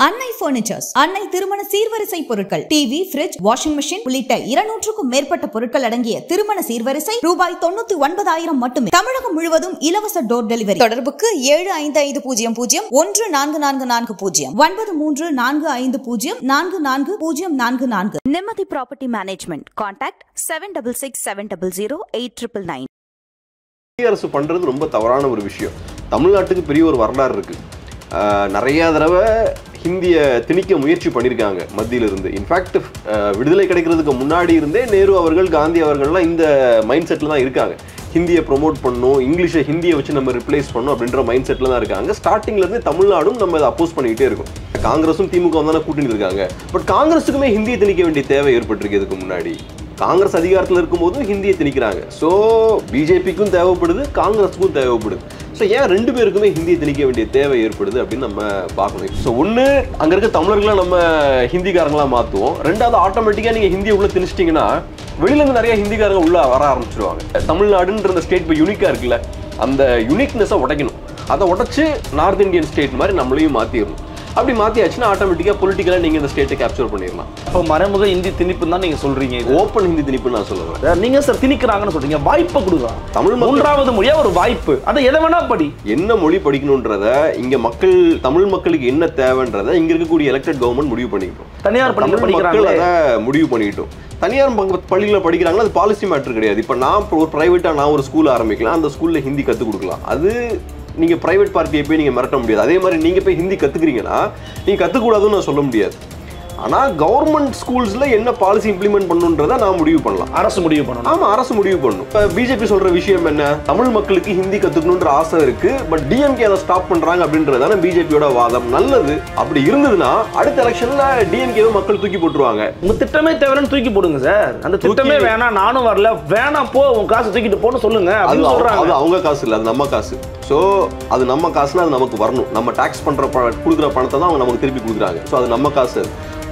அன்னை பர்னிச்சர்ஸ், அன்னை திருமண சீர்வரிசை பொருட்கள், டிவி, ஃபிரிட்ஜ், வாஷிங் மெஷின் உள்ளிட்ட 200க்கும் மேற்பட்ட பொருட்கள் அடங்கிய திருமண சீர்வரிசை ரூபாய் 99,000 மட்டுமே. தமிழகம் முழுவதும் இலவச டோர் டெலிவரி. தொடர்புக்கு 7550144440 9345044044. நிம்மதி ப்ராப்பர்ட்டி மேனேஜ்மெண்ட். கான்டாக்ட் 7667008999. அரசு பண்றது ரொம்ப தவறான ஒரு விஷயம். தமிழ்நாட்டுக்கு பெரிய ஒரு வரலாறு இருக்கு. நிறைய தடவை ஹிந்தியை திணிக்க முயற்சி பண்ணியிருக்காங்க மத்தியிலிருந்து. இன்ஃபேக்ட் விடுதலை கிடைக்கிறதுக்கு முன்னாடி இருந்தே நேரு அவர்கள், காந்தி அவர்கள்லாம் இந்த மைண்ட் செட்டில் தான் இருக்காங்க. ஹிந்தியை ப்ரொமோட் பண்ணணும், இங்கிலீஷை ஹிந்தியை வச்சு நம்ம ரிப்ளேஸ் பண்ணணும் அப்படின்ற மைண்ட் செட்டில் தான் இருக்காங்க. ஸ்டார்டிங்லேருந்து தமிழ்நாடும் நம்ம அதை அப்போஸ் பண்ணிக்கிட்டே இருக்கோம். காங்கிரஸும் திமுக தானே கூட்டிட்டு இருக்காங்க. பட் காங்கிரஸுக்குமே ஹிந்தியை திணிக்க வேண்டிய தேவை ஏற்பட்டிருக்கு. இதுக்கு முன்னாடி காங்கிரஸ் அதிகாரத்தில் இருக்கும்போதும் ஹிந்தியை திணிக்கிறாங்க. ஸோ பிஜேபிக்கும் தேவைப்படுது, காங்கிரஸுக்கும் தேவைப்படுது. ஸோ ஏன் ரெண்டு பேருக்குமே ஹிந்தியை திணிக்க வேண்டிய தேவை ஏற்படுது அப்படின்னு நம்ம பார்க்கணும். ஸோ ஒன்று, அங்கே இருக்க தமிழர்களை நம்ம ஹிந்திக்காரங்களாக மாற்றுவோம். ரெண்டாவது, ஆட்டோமேட்டிக்காக நீங்கள் ஹிந்தியை உள்ள திணிச்சிட்டிங்கன்னா வெளியிலேருந்து நிறைய ஹிந்திக்காரங்க உள்ள வர ஆரம்பிச்சிருவாங்க. தமிழ்நாடுன்ற ஸ்டேட் இப்போ யூனிக்காக இருக்குல்ல, அந்த யூனிக்னஸை உடைக்கணும். அதை உடச்சி நார்த் இந்தியன் ஸ்டேட் மாதிரி நம்மளையும் மாற்றிடணும். அப்படி மாற்றியாச்சுன்னா ஆட்டோமேட்டிக்காக பொலிட்டிக்கலாக நீங்கள் இந்த ஸ்டேட்டை கேப்சர் பண்ணிடலாம். இப்போ மறைமுக ஹிந்தி திணிப்பு தான் நீங்கள் சொல்கிறீங்க. இது ஓப்பன் ஹிந்தி திணிப்பு நான் சொல்லுவேன். நீங்கள் சார் திணிக்கிறாங்கன்னு சொல்கிறீங்க. வாய்ப்பை கொடுக்கலாம். தமிழ் மூன்றாவது மொழியாக ஒரு வாய்ப்பு, அதை எதை வேணா படி. என்ன மொழி படிக்கணுன்றத இங்கே மக்கள், தமிழ் மக்களுக்கு என்ன தேவைன்றதை இங்கே இருக்கக்கூடிய எலெக்டட் கவர்மெண்ட் முடிவு பண்ணிக்கிட்டோம். தனியார் பள்ளியில் படிக்கிறாங்க, அதை முடிவு பண்ணிக்கிட்டோம். தனியார் பள்ளியில் படிக்கிறாங்களா, அது பாலிசி மேட்டர் கிடையாது. இப்போ நான் ஒரு ப்ரைவேட்டாக நான் ஒரு ஸ்கூல் ஆரம்பிக்கலாம், அந்த ஸ்கூலில் ஹிந்தி கற்றுக் கொடுக்கலாம். அது நீங்கள் ப்ரைவேட் பார்ட்டியை போய் நீங்கள் மிரட்ட முடியாது. அதே மாதிரி நீங்கள் போய் ஹிந்தி கற்றுக்கிறீங்கன்னா நீங்கள் கற்றுக்கூடாதுன்னு நான் சொல்ல முடியாது. ஆனால் கவர்மெண்ட் ஸ்கூல்ஸில் என்ன பாலிசி இம்ப்ளிமெண்ட் பண்ணுன்றதை நான் முடிவு பண்ணலாம். அரசு முடிவு பண்ணணும். ஆமாம், அரசு முடிவு பண்ணணும். இப்போ பிஜேபி சொல்கிற விஷயம் என்ன, தமிழ் மக்களுக்கு ஹிந்தி கற்றுக்கணுன்ற ஆசை இருக்குது, பட் டிஎம்கே அதை ஸ்டாப் பண்ணுறாங்க அப்படின்றதான பிஜேபியோட வாதம். நல்லது, அப்படி இருந்ததுன்னா அடுத்த எலெக்ஷனில் டிஎம்கேவை மக்கள் தூக்கி போட்டுருவாங்க. உங்கள் திட்டமே தேவைன்னு தூக்கி போடுங்க சார். அந்த திட்டமே வேணாம், நானும் வரல, வேணாம் போ, உன் காசு தூக்கிட்டு போன்னு சொல்லுங்க. அது சொல்கிறாங்க. அது அவங்க காசு இல்லை, அது நம்ம காசு. ஸோ அது நம்ம காசுனா அது நமக்கு வரணும். நம்ம டேக்ஸ் பண்ணுற கொடுக்குற பணத்தை தான் அவங்க நமக்கு திருப்பி கொடுக்குறாங்க. ஸோ அது நம்ம காசு.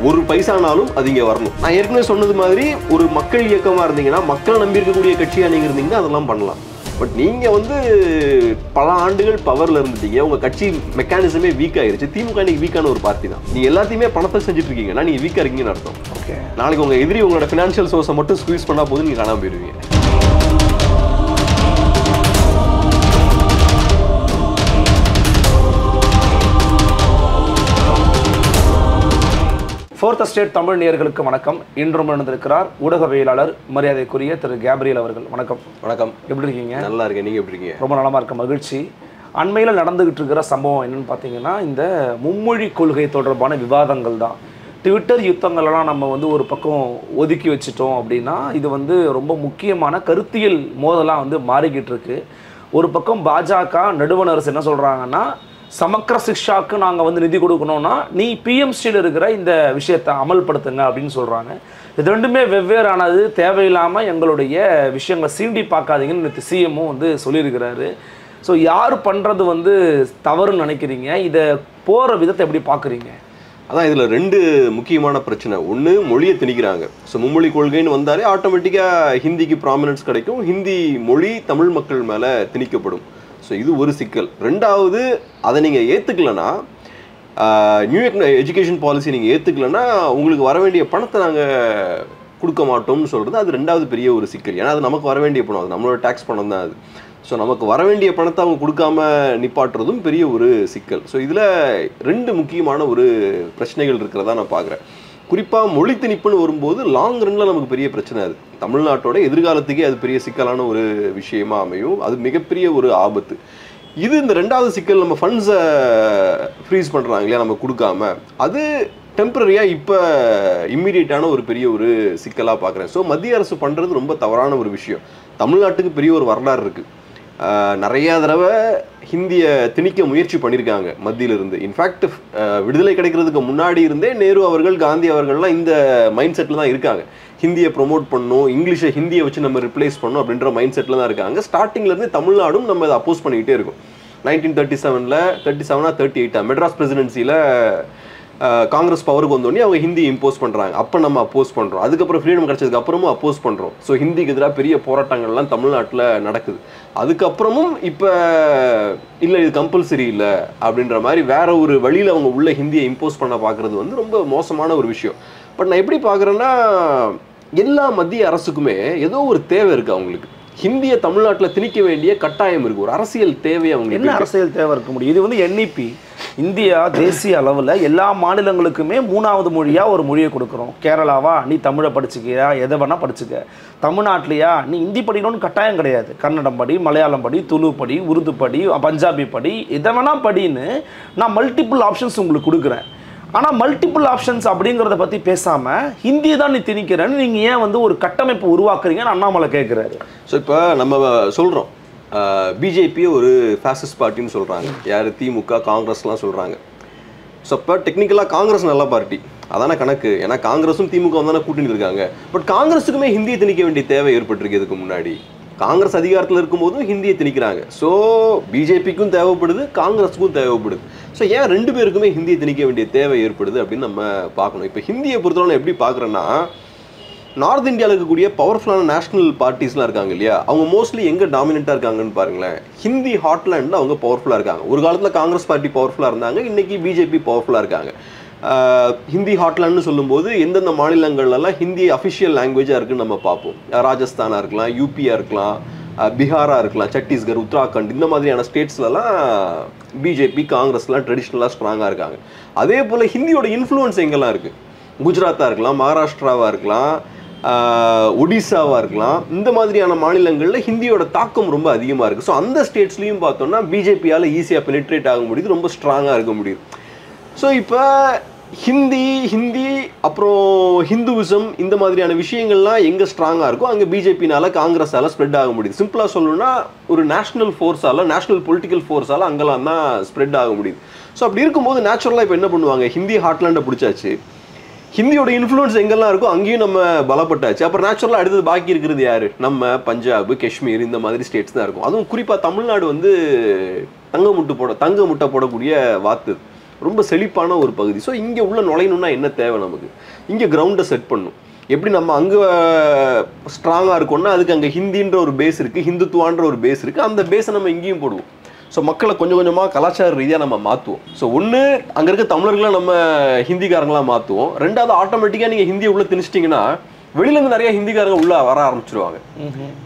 ஒரு பைசானாலும் அது இங்கே வரணும். நான் ஏற்கனவே சொன்னது மாதிரி ஒரு மக்கள் இயக்கமாக இருந்தீங்கன்னா, மக்களை நம்பி இருக்கக்கூடிய கட்சியாக நீங்கள் இருந்தீங்கன்னா அதெல்லாம் பண்ணலாம். பட் நீங்கள் பல ஆண்டுகள் பவரில் இருந்துட்டீங்க, உங்கள் கட்சி மெக்கானிசமே வீக் ஆயிருச்சு. திமுக இன்னைக்கு வீக்கான ஒரு பார்ட்டி தான். நீங்கள் எல்லாத்தையுமே பணத்தை செஞ்சுட்டு இருக்கீங்கன்னா நீங்கள் வீக்காக இருக்கீங்கன்னு அர்த்தம். ஓகே, நாளைக்கு உங்கள் எதிரி உங்களோட ஃபினான்ஷியல் சோர்ஸை மட்டும் ஸ்குவீஸ் பண்ணால் போது நீங்கள் காணாமல் போயிடுவீங்க. ஃபோர்த் ஸ்டேட் தமிழ் நேயர்களுக்கு வணக்கம். இன்றும் இருந்திருக்கிறார் ஊடகவியலாளர் மரியாதைக்குரிய திரு கேப்ரியல் அவர்கள். வணக்கம். வணக்கம். எப்படி இருக்கீங்க? நல்லா இருக்கேன், நீங்கள் எப்படி இருக்கீங்க? ரொம்ப நலமாக இருக்க, மகிழ்ச்சி. அண்மையில் நடந்துகிட்டு இருக்கிற சம்பவம் என்னன்னு பார்த்தீங்கன்னா, இந்த மும்மொழி கொள்கை தொடர்பான விவாதங்கள் தான். ட்விட்டர் யுத்தங்கள்லாம் நம்ம ஒரு பக்கம் ஒதுக்கி வச்சுட்டோம் அப்படின்னா, இது ரொம்ப முக்கியமான கருத்தியல் மோதலாக மாறிக்கிட்டு இருக்கு. ஒரு பக்கம் பாஜக நடுவண் அரசு என்ன சொல்கிறாங்கன்னா, சமக்கர சிக்ஷாவுக்கு நாங்கள் நிதி கொடுக்கணும்னா நீ பிஎம்சியில் இருக்கிற இந்த விஷயத்தை அமல்படுத்துங்க அப்படின்னு சொல்கிறாங்க. இது ரெண்டுமே வெவ்வேறானது, தேவையில்லாமல் எங்களுடைய விஷயங்களை சீண்டி பார்க்காதீங்கன்னு நேற்று சிஎம்மும் சொல்லியிருக்கிறாரு. ஸோ யார் பண்ணுறது தவறுன்னு நினைக்கிறீங்க? இதை போகிற விதத்தை எப்படி பார்க்குறீங்க? அதான் இதில் ரெண்டு முக்கியமான பிரச்சனை. ஒன்று, மொழியை திணிக்கிறாங்க. ஸோ மும்மொழி கொள்கைன்னு வந்தாலே ஆட்டோமேட்டிக்காக ஹிந்திக்கு ப்ராமினன்ஸ் கிடைக்கும், ஹிந்தி மொழி தமிழ் மக்கள் மேலே திணிக்கப்படும். ஸோ இது ஒரு சிக்கல். ரெண்டாவது, அதை நீங்கள் ஏற்றுக்கலன்னா, நியூ எஜுகேஷன் பாலிசி நீங்கள் ஏற்றுக்கலன்னா உங்களுக்கு வர வேண்டிய பணத்தை நாங்கள் கொடுக்க மாட்டோம்னு சொல்கிறது, அது ரெண்டாவது பெரிய ஒரு சிக்கல். ஏன்னா அது நமக்கு வர வேண்டிய பணம், அது நம்மளோட டேக்ஸ் பணம் தான் அது. ஸோ நமக்கு வர வேண்டிய பணத்தை அவங்க கொடுக்காம நிப்பாட்டுறதும் பெரிய ஒரு சிக்கல். ஸோ இதில் ரெண்டு முக்கியமான ஒரு பிரச்சனைகள் இருக்கிறதா நான் பார்க்குறேன். குறிப்பாக மொழி திணிப்புன்னு வரும்போது லாங் ரன்னில் நமக்கு பெரிய பிரச்சனை. அது தமிழ்நாட்டோட எதிர்காலத்துக்கே அது பெரிய சிக்கலான ஒரு விஷயமா அமையும். அது மிகப்பெரிய ஒரு ஆபத்து. இது இந்த ரெண்டாவது சிக்கல், நம்ம ஃபண்ட்ஸை ஃப்ரீஸ் பண்ணுறாங்க இல்லையா, நம்ம கொடுக்காம, அது டெம்பரரியாக இப்போ இம்மீடியட்டான ஒரு பெரிய ஒரு சிக்கலாக பார்க்குறேன். ஸோ மத்திய அரசு பண்ணுறது ரொம்ப தவறான ஒரு விஷயம். தமிழ்நாட்டுக்கு பெரிய ஒரு வரலாறு இருக்குது. நிறையா தடவை ஹிந்தியை திணிக்க முயற்சி பண்ணியிருக்காங்க மத்தியிலிருந்து. இன்ஃபேக்ட் விடுதலை கிடைக்கிறதுக்கு முன்னாடி இருந்தே நேரு அவர்கள், காந்தி அவர்கள்லாம் இந்த மைண்ட் செட்டில் தான் இருக்காங்க. ஹிந்தியை ப்ரொமோட் பண்ணணும், இங்கிலீஷை ஹிந்தியை வச்சு நம்ம ரிப்ளேஸ் பண்ணணும் அப்படின்ற மைண்ட் செட்டில் தான் இருக்காங்க. ஸ்டார்டிங்லேருந்து தமிழ்நாடும் நம்ம அதை அப்போஸ் பண்ணிக்கிட்டே இருக்கோம். 1937 38 மெட்ராஸ் பிரசிடென்சியில் காங்கிரஸ் பவருக்கு வந்தோடனே அவங்க ஹிந்தி இம்போஸ் பண்ணுறாங்க. அப்போ நம்ம அப்போஸ் பண்ணுறோம். அதுக்கப்புறம் ஃப்ரீடம் கிடைச்சதுக்கு அப்புறமும் அப்போஸ் பண்ணுறோம். ஸோ ஹிந்திக்கு எதிராக பெரிய போராட்டங்கள்லாம் தமிழ்நாட்டில் நடக்குது. அதுக்கப்புறமும் இப்போ இல்லை இது கம்பல்சரி இல்லை அப்படின்ற மாதிரி வேற ஒரு வழியில் அவங்க உள்ள ஹிந்தியை இம்போஸ் பண்ண பார்க்குறது வந்து ரொம்ப மோசமான ஒரு விஷயம். பட் நான் எப்படி பார்க்குறேன்னா, எல்லா மத்திய அரசுக்குமே ஏதோ ஒரு தேவை இருக்குது. அவங்களுக்கு ஹிந்தியை தமிழ்நாட்டில் திணிக்க வேண்டிய கட்டாயம் இருக்குது. ஒரு அரசியல் தேவை அவங்களுக்கு. என்ன அரசியல் தேவை இருக்க முடியும்? இது வந்து NEP இந்தியா தேசிய அளவில் எல்லா மாநிலங்களுக்குமே 3வது மொழியாக ஒரு மொழியை கொடுக்குறோம். கேரளாவா நீ தமிழை படிச்சுக்கியா, எதை வேணா படிச்சுக்க. தமிழ்நாட்டிலையா நீ ஹிந்தி படிக்கணும்னு கட்டாயம் கிடையாது. கன்னடம் படி, மலையாளம் படி, துளு படி, உருது படி, பஞ்சாபி படி, எதை வேணா படின்னு நான் மல்டிபிள் ஆப்ஷன்ஸ் உங்களுக்கு கொடுக்குறேன். ஆனால் மல்டிபிள் ஆப்ஷன்ஸ் அப்படிங்கிறத பற்றி பேசாமல் ஹிந்தியை தான் நீ திணிக்கிறேன்னு நீங்கள் ஏன் வந்து ஒரு கட்டமைப்பு உருவாக்குறீங்கன்னு அண்ணாமலை கேட்குறாரு. ஸோ இப்போ நம்ம சொல்கிறோம் பிஜேபியை ஒரு ஃபேசிஸ்ட் பார்ட்டின்னு சொல்கிறாங்க. யார்? திமுக, காங்கிரஸ்லாம் சொல்கிறாங்க. ஸோ இப்போ டெக்னிக்கலாக காங்கிரஸ் நல்ல பார்ட்டி, அதான கணக்கு. ஏன்னா காங்கிரஸும் திமுக தானே கூட்டணி இருக்காங்க. பட் காங்கிரஸுக்குமே ஹிந்தியை திணிக்க வேண்டிய தேவை ஏற்பட்டிருக்கு. இதுக்கு முன்னாடி காங்கிரஸ் அதிகாரத்தில் இருக்கும்போதும் ஹிந்தியை திணிக்கிறாங்க. ஸோ பிஜேபிக்கும் தேவைப்படுது, காங்கிரஸுக்கும் தேவைப்படுது. ஸோ ஏன் ரெண்டு பேருக்குமே ஹிந்தியை திணிக்க வேண்டிய தேவை ஏற்படுது அப்படின்னு நம்ம பார்க்கணும். இப்போ ஹிந்தியை பொறுத்தவரை எப்படி பார்க்குறேன்னா, நார்த் இந்தியாவில் இருக்கக்கூடிய பவர்ஃபுல்லான நேஷனல் பார்ட்டிஸ்லாம் இருக்காங்க இல்லையா, அவங்க மோஸ்ட்லி எங்கே டாமினண்ட்டாக இருக்காங்கன்னு பாருங்களேன். ஹிந்தி ஹாட்லேண்டில் அவங்க பவர்ஃபுல்லாக இருக்காங்க. ஒரு காலத்தில் காங்கிரஸ் பார்ட்டி பவர்ஃபுல்லாக இருந்தாங்க, இன்றைக்கி பிஜேபி பவர்ஃபுல்லாக இருக்காங்க. ஹிந்தி ஹாட்லேண்ட்னு சொல்லும்போது எந்தெந்த மாநிலங்கள்லாம் ஹிந்தி அஃபிஷியல் லாங்குவேஜாக இருக்குன்னு நம்ம பார்ப்போம். ராஜஸ்தானாக இருக்கலாம், யூபியாக இருக்கலாம், பீகாராக இருக்கலாம், சத்தீஸ்கர், உத்தராகண்ட், இந்த மாதிரியான ஸ்டேட்ஸ்லலாம் பிஜேபி, காங்கிரஸ்லாம் ட்ரெடிஷ்னலாக ஸ்ட்ராங்காக இருக்காங்க. அதே போல் ஹிந்தியோட இன்ஃப்ளூயன்ஸ் எங்கெல்லாம் இருக்குது? குஜராத்தாக இருக்கலாம், மகாராஷ்டிராவாக இருக்கலாம், ஒடிசாவாக இருக்கலாம். இந்த மாதிரியான மாநிலங்களில் ஹிந்தியோட தாக்கம் ரொம்ப அதிகமாக இருக்குது. ஸோ அந்த ஸ்டேட்ஸ்லையும் பார்த்தோம்னா பிஜேபியால் ஈஸியாக பெனிட்ரேட் ஆக முடியுது, ரொம்ப ஸ்ட்ராங்காக இருக்க முடியுது. ஸோ இப்போ ஹிந்தி அப்புறம் ஹிந்துவிசம் இந்த மாதிரியான விஷயங்கள்லாம் எங்கே ஸ்ட்ராங்காக இருக்கோ அங்கே பிஜேபினால, காங்கிரஸால் ஸ்ப்ரெட் ஆக முடியுது. சிம்பிளாக சொல்லணும்னா ஒரு நேஷனல் ஃபோர்ஸால், நேஷனல் பொலிட்டிக்கல் ஃபோர்ஸால் அங்கெல்லாம் தான் ஸ்ப்ரெட் ஆக முடியுது. ஸோ அப்படி இருக்கும்போது நேச்சுரலாக இப்போ என்ன பண்ணுவாங்க, ஹிந்தி ஹாட்லேண்டை பிடிச்சாச்சு, ஹிந்தியோட இன்ஃப்ளூயன்ஸ் எங்கெல்லாம் இருக்கோ அங்கேயும் நம்ம பலப்பட்டாச்சு. அப்புறம் நேச்சுரலாக அடுத்தது பாக்கி இருக்கிறது யார்? நம்ம பஞ்சாப், காஷ்மீர், இந்த மாதிரி ஸ்டேட்ஸ் தான் இருக்கும். அதுவும் குறிப்பாக தமிழ்நாடு வந்து தங்க முட்டை போடக்கூடிய வாத்து, ரொம்ப செழிப்பான ஒரு பகுதி. ஸோ இங்கே உள்ள நுழையணும்னா என்ன தேவை நமக்கு? இங்கே கிரவுண்டை செட் பண்ணணும். எப்படி நம்ம அங்கே ஸ்ட்ராங்காக இருக்கோம்னா அதுக்கு அங்கே ஹிந்தின்ற ஒரு பேஸ் இருக்குது, ஹிந்துத்துவான்ற ஒரு பேஸ் இருக்குது. அந்த பேஸை நம்ம இங்கேயும் போடுவோம். ஸோ மக்களை கொஞ்சம் கொஞ்சமாக கலாச்சார ரீதியாக நம்ம மாற்றுவோம். ஸோ ஒன்று அங்கே இருக்க தமிழர்களை நம்ம ஹிந்திக்காரங்களாக மாற்றுவோம். ரெண்டாவது ஆட்டோமேட்டிக்காக நீங்கள் ஹிந்தியை உள்ளே திணிச்சிட்டிங்கன்னா வெளியிலேருந்து நிறைய ஹிந்திக்காரங்க உள்ளே வர ஆரம்பிச்சிருவாங்க.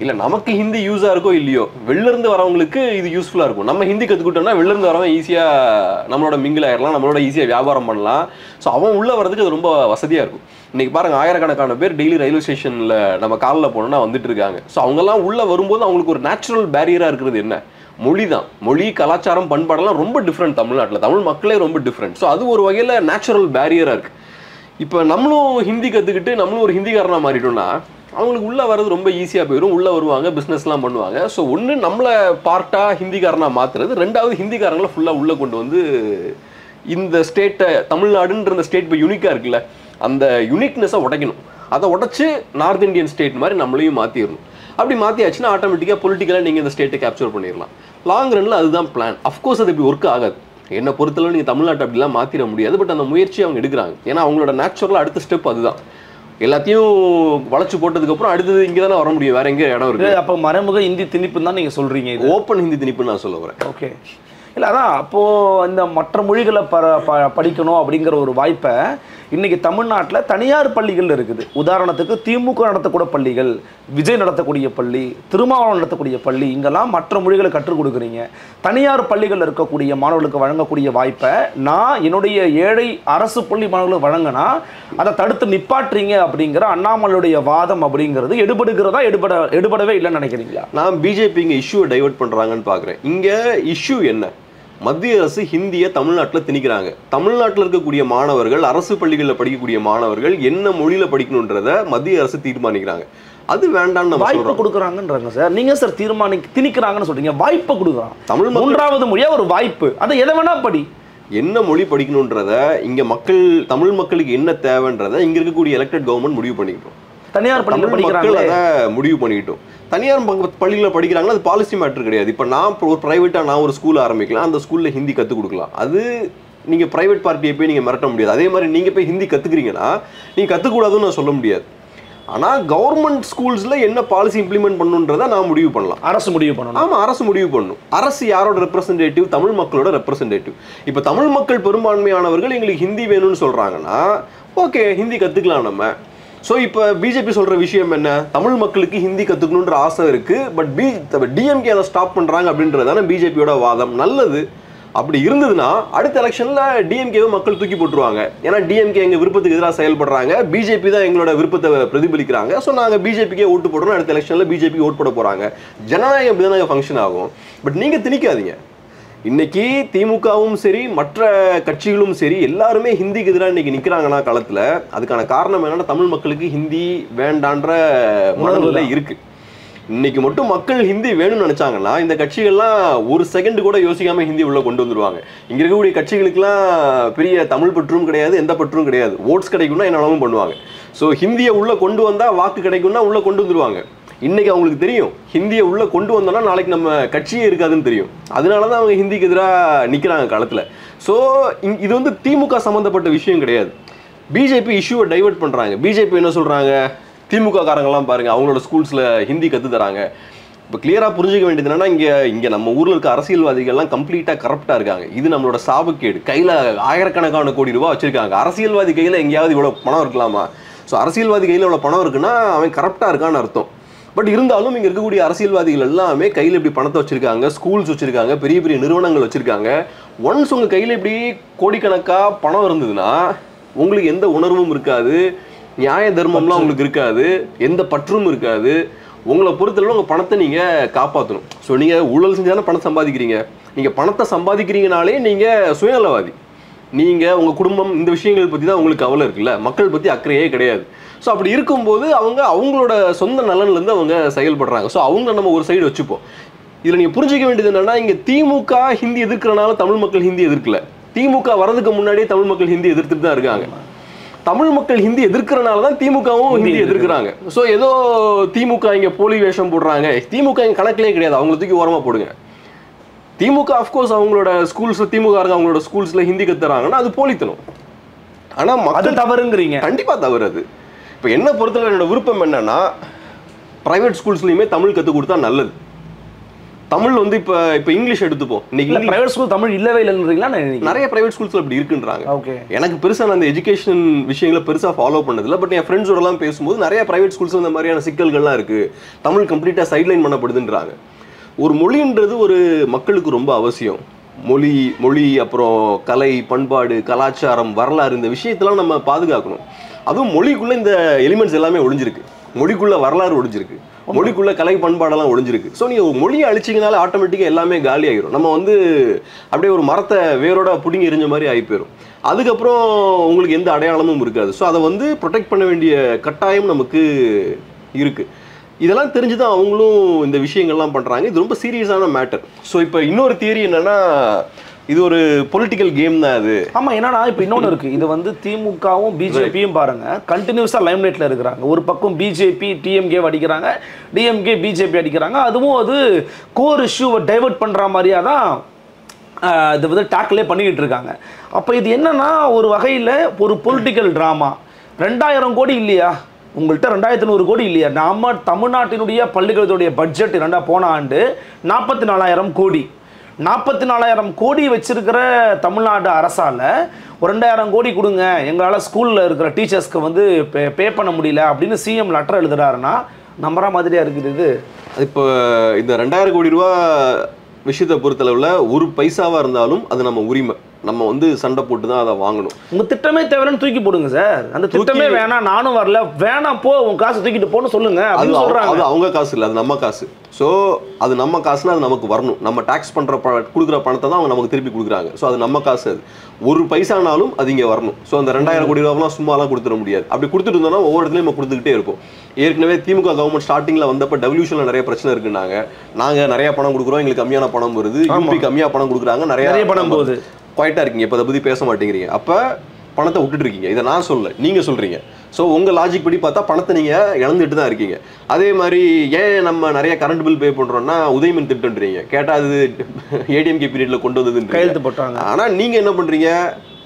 இல்லை நமக்கு ஹிந்தி யூஸாக இருக்கோ இல்லையோ, வெளிலேருந்து வரவங்களுக்கு இது யூஸ்ஃபுல்லாக இருக்கும். நம்ம ஹிந்தி கற்றுக்கிட்டோம்னா வெளிலேருந்து வரவன் ஈஸியாக நம்மளோட மிங்கில் ஆயிடலாம், நம்மளோட ஈஸியாக வியாபாரம் பண்ணலாம். ஸோ அவன் உள்ளே வரதுக்கு அது ரொம்ப வசதியாக இருக்கும். இன்றைக்கி பாருங்கள், ஆயிரக்கணக்கான பேர் டெய்லி ரயில்வே ஸ்டேஷனில் நம்ம காலில் போனோம்னா வந்துட்டு இருக்காங்க. ஸோ அவங்கெல்லாம் உள்ளே வரும்போது அவங்களுக்கு ஒரு நேச்சுரல் பேரியராக இருக்கிறது என்ன? மொழி தான். மொழி, கலாச்சாரம், பண்பாடெல்லாம் ரொம்ப டிஃப்ரெண்ட் தமிழ்நாட்டில். தமிழ் மக்களே ரொம்ப டிஃப்ரெண்ட். ஸோ அது ஒரு வகையில் நேச்சுரல் பேரியராக இருக்குது. இப்போ நம்மளும் ஹிந்தி கற்றுக்கிட்டு நம்மளும் ஒரு ஹிந்திக்காரனாக மாறிட்டோம்னா அவங்களுக்கு உள்ளே வர்றது ரொம்ப ஈஸியாக போயிடும். உள்ளே வருவாங்க, பிஸ்னஸ்லாம் பண்ணுவாங்க. ஸோ ஒன்று நம்மளை பார்ட்டாக ஹிந்திக்காரனாக மாற்றுறது, ரெண்டாவது ஹிந்திக்காரங்களை ஃபுல்லாக உள்ளே கொண்டு வந்து இந்த ஸ்டேட்டை, தமிழ்நாடுன்ற இந்த ஸ்டேட் இப்போ யூனிக்காக இருக்குல்ல, அந்த யூனிக்னஸை உடைக்கணும். அதை உடச்சி நார்த் இந்தியன் ஸ்டேட் மாதிரி நம்மளையும் மாற்றிடணும். அப்படி மாற்றியாச்சுன்னா ஆட்டோமேட்டிக்காக பொலிட்டிக்கலாக நீங்கள் இந்த ஸ்டேட்டை கேப்சர் பண்ணிடலாம். லாங் ரனில் அதுதான் பிளான். அஃப்கோர்ஸ் அது இப்படி ஒர்க் ஆகாது. என்னை பொறுத்தளவு நீங்கள் தமிழ்நாட்டை அப்படிலாம் மாற்றிட முடியாது. பட் அந்த முயற்சி அவங்க எடுக்கிறாங்க. ஏன்னா அவங்களோட நேச்சுரலாக அடுத்த ஸ்டெப் அதுதான். எல்லாத்தையும் வளைச்சு போட்டதுக்கப்புறம் அடுத்தது இங்கே தானே வர முடியும், வேற எங்கே இடம் இருக்குது. அப்போ மறைமுக ஹிந்தி திணிப்புன்னு தான் நீங்கள் சொல்கிறீங்க. ஓப்பன் ஹிந்தி திணிப்புன்னு நான் சொல்ல வரேன். ஓகே, இல்லை அதான் அப்போது இந்த மற்ற மொழிகளை படிக்கணும் அப்படிங்கிற ஒரு வாய்ப்பை இன்றைக்கி தமிழ்நாட்டில் தனியார் பள்ளிகள் இருக்குது. உதாரணத்துக்கு திமுக நடத்தக்கூடிய பள்ளிகள், விஜய் நடத்தக்கூடிய பள்ளி, திருமாவளவன் நடத்தக்கூடிய பள்ளி, இங்கெல்லாம் மற்ற மொழிகளை கற்றுக் கொடுக்குறீங்க. தனியார் பள்ளிகளில் இருக்கக்கூடிய மாணவர்களுக்கு வழங்கக்கூடிய வாய்ப்பை நான் என்னுடைய ஏழை அரசு பள்ளி மாணவர்களுக்கு வழங்கினா அதை தடுத்து நிப்பாட்டுறீங்க அப்படிங்கிற அண்ணாமலையுடைய வாதம் அப்படிங்கிறது எடுபடுகிறதா, எடுபடவே இல்லைன்னு நினைக்கிறீங்களா? நான் பிஜேபி இங்கே இஷ்யூவை டைவர்ட் பண்ணுறாங்கன்னு பார்க்குறேன். இங்கே இஷ்யூ என்ன? மத்திய அரசு ஹிந்தியை தமிழ்நாட்டில் திணிக்கிறாங்க. தமிழ்நாட்டில் இருக்கக்கூடிய மாணவர்கள், அரசு பள்ளிகளில் படிக்கக்கூடிய மாணவர்கள் என்ன மொழியில் படிக்கணுன்றதை மத்திய அரசு தீர்மானிக்கிறாங்க. அது வேண்டாம்னு வாய்ப்பு கொடுக்குறாங்கன்றாங்க சார். நீங்கள் சார் திணிக்கிறாங்கன்னு சொல்றீங்க, வாய்ப்பை கொடுக்குறாங்க. தமிழ் மூன்றாவது மொழியாக ஒரு வாய்ப்பு, அதை எதை வேணா படி. என்ன மொழி படிக்கணுன்றத இங்கே மக்கள், தமிழ் மக்களுக்கு என்ன தேவைன்றதை இங்கே இருக்கக்கூடிய எலெக்டட் கவர்மெண்ட் முடிவு பண்ணிக்கிட்டோம். தனியார் பள்ளியில் படிக்கிறாங்க, அதை முடிவு பண்ணிக்கிட்டோம். தனியார் பள்ளியில் படிக்கிறாங்கன்னா அது பாலிசி மேட்டர் கிடையாது. இப்போ நான் ஒரு ப்ரைவேட்டாக நான் ஒரு ஸ்கூல் ஆரம்பிக்கலாம், அந்த ஸ்கூலில் ஹிந்தி கற்றுக் கொடுக்கலாம். அது நீங்கள் ப்ரைவேட் பார்ட்டியை போய் நீங்கள் மிரட்ட முடியாது. அதே மாதிரி நீங்கள் போய் ஹிந்தி கற்றுக்குறீங்கன்னா நீங்கள் கற்றுக்கூடாதுன்னு நான் சொல்ல முடியாது. ஆனால் கவர்மெண்ட் ஸ்கூல்ஸில் என்ன பாலிசி இம்ப்ளிமெண்ட் பண்ணணுன்றதை நான் முடிவு பண்ணலாம். அரசு முடிவு பண்ணணும். ஆமாம், அரசு முடிவு பண்ணணும். அரசு யாரோட ரெப்ரசன்டேட்டிவ்? தமிழ் மக்களோட ரெப்ரசன்டேட்டிவ். இப்போ தமிழ் மக்கள் பெரும்பான்மையானவர்கள் எங்களுக்கு ஹிந்தி வேணும்னு சொல்கிறாங்கன்னா ஓகே, ஹிந்தி கற்றுக்கலாம் நம்ம. ஸோ இப்போ பிஜேபி சொல்கிற விஷயம் என்ன? தமிழ் மக்களுக்கு ஹிந்தி கற்றுக்கணுன்ற ஆசை இருக்குது, பட் டிஎம்கே அதை ஸ்டாப் பண்ணுறாங்க அப்படின்றது தானே பிஜேபியோட வாதம். நல்லது, அப்படி இருந்ததுன்னா அடுத்த எலெக்ஷனில் டிஎம்கேவை மக்கள் தூக்கி போட்டுருவாங்க. ஏன்னா டிஎம்கே எங்கள் விருப்பத்துக்கு எதிராக செயல்படுறாங்க, பிஜேபி தான் எங்களோட விருப்பத்தை பிரதிபலிக்கிறாங்க. ஸோ நாங்கள் பிஜேபிக்கே ஓட்டு போடுறோம், அடுத்த எலெக்ஷனில் பிஜேபி ஓட்டு போட போகிறாங்க. ஜனநாயகம் இப்படி தானே ஃபங்க்ஷன் ஆகும். பட் நீங்கள் திணிக்காதீங்க. இன்னைக்கு திமுகவும் சரி மற்ற கட்சிகளும் சரி எல்லாருமே ஹிந்திக்கு எதிராக இன்னைக்கு நிற்கிறாங்கன்னா களத்தில், அதுக்கான காரணம் என்னன்னா தமிழ் மக்களுக்கு ஹிந்தி வேண்டான்ற மனநிலை இருக்கு. இன்னைக்கு மட்டும் மக்கள் ஹிந்தி வேணும்னு நினைச்சாங்கன்னா இந்த கட்சிகள்லாம் ஒரு செகண்ட் கூட யோசிக்காம ஹிந்தி உள்ள கொண்டு வந்துருவாங்க. இங்க இருக்கக்கூடிய கட்சிகளுக்குலாம் பெரிய தமிழ் பற்றும் கிடையாது, எந்த பற்றும் கிடையாது. ஓட்ஸ் கிடைக்கும்னா என்னென்னவும் பண்ணுவாங்க. ஸோ ஹிந்தியை உள்ள கொண்டு வந்தா வாக்கு கிடைக்கும்னா உள்ள கொண்டு வந்துருவாங்க. இன்னைக்கு அவங்களுக்கு தெரியும் ஹிந்தியை உள்ள கொண்டு வந்தோம்னா நாளைக்கு நம்ம கட்சியே இருக்காதுன்னு தெரியும். அதனால தான் அவங்க ஹிந்திக்கு எதிராக நிற்கிறாங்க களத்தில். ஸோ இது வந்து திமுக சம்மந்தப்பட்ட விஷயம் கிடையாது. பிஜேபி இஷ்யூவை டைவெர்ட் பண்ணுறாங்க. பிஜேபி என்ன சொல்கிறாங்க? திமுக காரங்கெல்லாம் பாருங்கள் அவங்களோட ஸ்கூல்ஸில் ஹிந்தி கற்று தராங்க. இப்போ கிளியராக புரிஞ்சிக்க வேண்டியது என்னன்னா, இங்கே நம்ம ஊரில் இருக்க அரசியல்வாதிகள்லாம் கம்ப்ளீட்டாக கரப்டாக இருக்காங்க. இது நம்மளோட சாபக்கேடு. கையில் ஆயிரக்கணக்கான கோடி ரூபா வச்சுருக்காங்க. அரசியல்வாதி கையில் எங்கேயாவது இவ்வளோ பணம் இருக்கலாமா? ஸோ அரசியல்வாதி கையில் இவ்வளோ பணம் இருக்குன்னா அவன் கரப்டாக இருக்கான்னு அர்த்தம். பட் இருந்தாலும் இங்கே இருக்கக்கூடிய அரசியல்வாதிகள் எல்லாமே கையில் இப்படி பணத்தை வச்சுருக்காங்க, ஸ்கூல்ஸ் வச்சுருக்காங்க, பெரிய பெரிய நிறுவனங்கள் வச்சுருக்காங்க. ஒன்ஸ் உங்கள் கையில் இப்படி கோடிக்கணக்காக பணம் இருந்ததுன்னா உங்களுக்கு எந்த உணர்வும் இருக்காது, நியாய தர்மம்லாம் உங்களுக்கு இருக்காது, எந்த பற்றும் இருக்காது. உங்களை பொறுத்தளவு உங்கள் பணத்தை நீங்கள் காப்பாற்றணும். ஸோ நீங்கள் ஊழல் செஞ்சாலும் பணம் சம்பாதிக்கிறீங்க. நீங்கள் பணத்தை சம்பாதிக்கிறீங்கனாலே நீங்கள் சுயநலவாதி. நீங்கள் உங்கள் குடும்பம் இந்த விஷயங்கள் பற்றி தான் உங்களுக்கு கவலை இருக்குல்ல, மக்கள் பற்றி அக்கறையே கிடையாது. ஸோ அப்படி இருக்கும்போது அவங்களோட சொந்த நலன்லேருந்து அவங்க செயல்படுறாங்க. ஸோ அவங்க நம்ம ஒரு சைடு வச்சுப்போம். இதில் நீங்கள் புரிஞ்சிக்க வேண்டியது என்னென்னா, இங்கே திமுக ஹிந்தி எதிர்க்கிறனால தமிழ் மக்கள் ஹிந்தி எதிர்க்கல. திமுக வரதுக்கு முன்னாடியே தமிழ் மக்கள் ஹிந்தி எதிர்த்துட்டு தான் இருக்காங்க. தமிழ் மக்கள் ஹிந்தி எதிர்க்கிறனால தான் திமுகவும் ஹிந்தி எதிர்க்கிறாங்க. ஸோ ஏதோ திமுக இங்கே போலி வேஷம் போடுறாங்க, திமுக இங்கே கணக்கிலே கிடையாது, அவங்களை தூக்கி ஓரமாக போடுங்க. திமுக அஃப்கோர்ஸ் அவங்களோட ஸ்கூல்ஸில் திமுக அவங்களோட ஸ்கூல்ஸில் ஹிந்தி கற்றுறாங்கன்னா அது போலித்தனம். ஆனால் மக்கள் தவறுங்கிறீங்க. கண்டிப்பாக தவறு அது. இப்போ என்ன பொறுத்தவரை என்னோட விருப்பம் என்னன்னா, ப்ரைவேட் ஸ்கூல்ஸ்லையுமே தமிழ் கற்றுக் கொடுத்தா நல்லது. தமிழ் வந்து இப்போ இங்கிலீஷ் எடுத்துப்போம். இன்னைக்கு பிரைவேட் ஸ்கூல் தமிழ் இல்லவே இல்லைன்றீங்களா? நிறைய பிரைவேட் ஸ்கூல்ஸ்ல அப்படி இருக்குன்றாங்க. எனக்கு பெருசாக நான் அந்த எஜுகேஷன் விஷயங்களை பெருசாக ஃபாலோ பண்ணதில்லை. பட் என் ஃப்ரெண்ட்ஸோடலாம் பேசும்போது நிறைய பிரைவேட் ஸ்கூல்ஸ் இந்த மாதிரியான சிக்கல்கள்லாம் இருக்கு, தமிழ் கம்ப்ளீட்டாக சைட்லைன் பண்ணப்படுதுன்றாங்க. ஒரு மொழின்றது ஒரு மக்களுக்கு ரொம்ப அவசியம். மொழி அப்புறம் கலை, பண்பாடு, கலாச்சாரம், வரலாறு, இந்த விஷயத்தெல்லாம் நம்ம பாதுகாக்கணும். அதுவும் மொழிக்குள்ளே இந்த எலிமெண்ட்ஸ் எல்லாமே ஒழிஞ்சிருக்கு. மொழிக்குள்ளே வரலாறு ஒழிஞ்சிருக்கு, மொழிக்குள்ளே கலை பண்பாடெல்லாம் ஒழிஞ்சிருக்கு. ஸோ நீங்கள் மொழியை அழிச்சிங்கனால ஆட்டோமேட்டிக்காக எல்லாமே காலி ஆகிரும். நம்ம வந்து அப்படியே ஒரு மரத்தை வேரோட பிடுங்கி எரிஞ்ச மாதிரி ஆகி போயிடும். அதுக்கப்புறம் உங்களுக்கு எந்த அடையாளமும் இருக்காது. ஸோ அதை வந்து ப்ரொடெக்ட் பண்ண வேண்டிய கட்டாயம் நமக்கு இருக்குது. இதெல்லாம் தெரிஞ்சு தான் அவங்களும் இந்த விஷயங்கள்லாம் பண்ணுறாங்க. இது ரொம்ப சீரியஸான மேட்டர். ஸோ இப்போ இன்னொரு தியரி என்னென்னா, இது ஒரு பொலிட்டிக்கல் கேம் தான் அது. ஆமாம், என்னன்னா இப்போ இன்னொன்று இருக்குது. இது வந்து திமுகவும் பிஜேபியும் பாருங்கள் கண்டினியூஸாக லைம்லைட்டில் இருக்கிறாங்க. ஒரு பக்கம் பிஜேபி டிஎம்கே அடிக்கிறாங்க, டிஎம்கே பிஜேபி அடிக்கிறாங்க. அதுவும் அது கோர் இஷ்யூவை டைவெர்ட் பண்ணுற மாதிரியாக தான் இது வந்து டேக்கிளே பண்ணிக்கிட்டு இருக்காங்க. அப்போ இது என்னன்னா, ஒரு வகையில் ஒரு பொலிட்டிக்கல் ட்ராமா. 2000 கோடி இல்லையா உங்கள்கிட்ட, 2100 கோடி இல்லையா? நம்ம தமிழ்நாட்டினுடைய பள்ளிகளுடைய பட்ஜெட் போன ஆண்டு 44,000 கோடி. 44,000 கோடி வச்சிருக்கிற தமிழ்நாடு அரசால் ஒரு 2,000 கோடி கொடுங்க, எங்களால் ஸ்கூலில் இருக்கிற டீச்சர்ஸ்க்கு வந்து பே பண்ண முடியல அப்படின்னு சிஎம் லெட்டர் எழுதுறாருன்னா நம்புற மாதிரியா இருக்குது இது. இப்போ இந்த 2000 கோடி ரூபா விஷயத்தை பொறுத்தளவில் ஒரு பைசாவாக இருந்தாலும் அது நம்ம உரிமை. நம்ம வந்து சண்டை போட்டு தான் அதை வாங்கணும். உங்கள் திட்டமே தேவைன்னு தூக்கி போடுங்க சார். அந்த திட்டமே வேணாம், நானும் வரல, வேணாம் போ, உங்க காசு தூக்கிட்டு போன்னு சொல்லுங்க. அது சொல்றாங்க. அது அவங்க காசு இல்லை, அது நம்ம காசு. ஸோ அது நம்ம காசுனா அது நமக்கு வரணும். நம்ம டேக்ஸ் பண்ணுற கொடுக்குற பணத்தை தான் அவங்க நமக்கு திருப்பி கொடுக்குறாங்க. ஸோ அது நம்ம காசு. அது ஒரு பைசானாலும் அது இங்கே வரணும். ஸோ அந்த 2000 கோடி ரூபாலாம் சும்மாலாம் கொடுத்துட முடியாது. அப்படி கொடுத்துட்டு இருந்தோம்னா ஒவ்வொரு இடத்துலையும் நம்ம கொடுத்துக்கிட்டே இருப்போம். ஏற்கனவே திமுக கவர்மெண்ட் ஸ்டார்டிங்கில் வந்தப்போ டெவல்யூஷனில் நிறைய பிரச்சனை இருக்குன்னாங்க. நாங்கள் நிறைய பணம் கொடுக்குறோம், எங்களுக்கு கம்மியான பணம் வருது, யூபி கம்மியாக பணம் கொடுக்குறாங்க, நிறைய பணம் போகுது, குவாய்ட்டாக இருக்கீங்க, இப்போ அதை பற்றி பேச மாட்டேங்கிறீங்க. அப்போ பணத்தை விட்டுட்டு இருக்கீங்க. இதை நான் சொல்ல, நீங்க சொல்றீங்க. ஸோ உங்க லாஜிக் படி பார்த்தா பணத்தை நீங்க இழந்துட்டு தான் இருக்கீங்க. அதே மாதிரி ஏன் நம்ம நிறைய கரண்ட் பில் பே பண்றோம்னா உதயமின் திட்டம்ன்றீங்க. கேட்டா அது ஏடிஎம்கே பீரியட்ல கொண்டு வந்ததுன்னு கையெழுத்து போட்டாங்க. ஆனா நீங்க என்ன பண்றீங்க,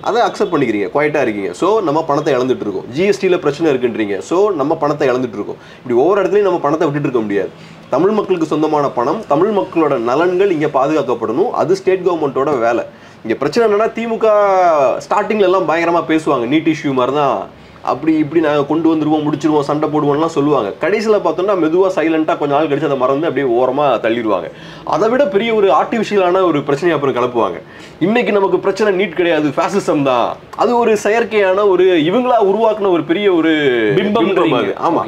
அதை அக்செப்ட் பண்ணிக்கிறீங்க, குவைட்டா இருக்கீங்க. ஸோ நம்ம பணத்தை இழந்துட்டு இருக்கோம். ஜிஎஸ்டியில பிரச்சனை இருக்குன்றீங்க. ஸோ நம்ம பணத்தை இழந்துட்டு இருக்கோம். இப்படி ஒவ்வொரு இடத்துலையும் நம்ம பணத்தை விட்டுட்டு இருக்க முடியாது. தமிழ் மக்களுக்கு சொந்தமான பணம், தமிழ் மக்களோட நலன்கள் இங்கே பாதுகாக்கப்படணும். அது ஸ்டேட் கவர்மெண்ட்டோட வேலை. இங்கே பிரச்சனை என்னன்னா, திமுக ஸ்டார்டிங்ல எல்லாம் பயங்கரமாக பேசுவாங்க, நீட் இஷ்யூ மாதிரி தான், அப்படி இப்படி நாங்கள் கொண்டு வந்துடுவோம், முடிச்சிருவோம், சண்டை போடுவோம்லாம் சொல்லுவாங்க. கடைசியில் பார்த்தோம்னா மெதுவாக சைலண்டாக கொஞ்ச நாள் கழிச்சு அதை மறந்து அப்படியே ஓரமாக தள்ளிடுவாங்க. அதை விட பெரிய ஒரு ஆர்டிஃபிஷியலான ஒரு பிரச்சனையை அப்புறம் கிளப்புவாங்க. இன்னைக்கு நமக்கு பிரச்சனை நீட் கிடையாது, ஃபேசிசம் தான். அது ஒரு செயற்கையான ஒரு இவங்களா உருவாக்குன ஒரு பெரிய ஒரு பிம்பம் அது. ஆமா,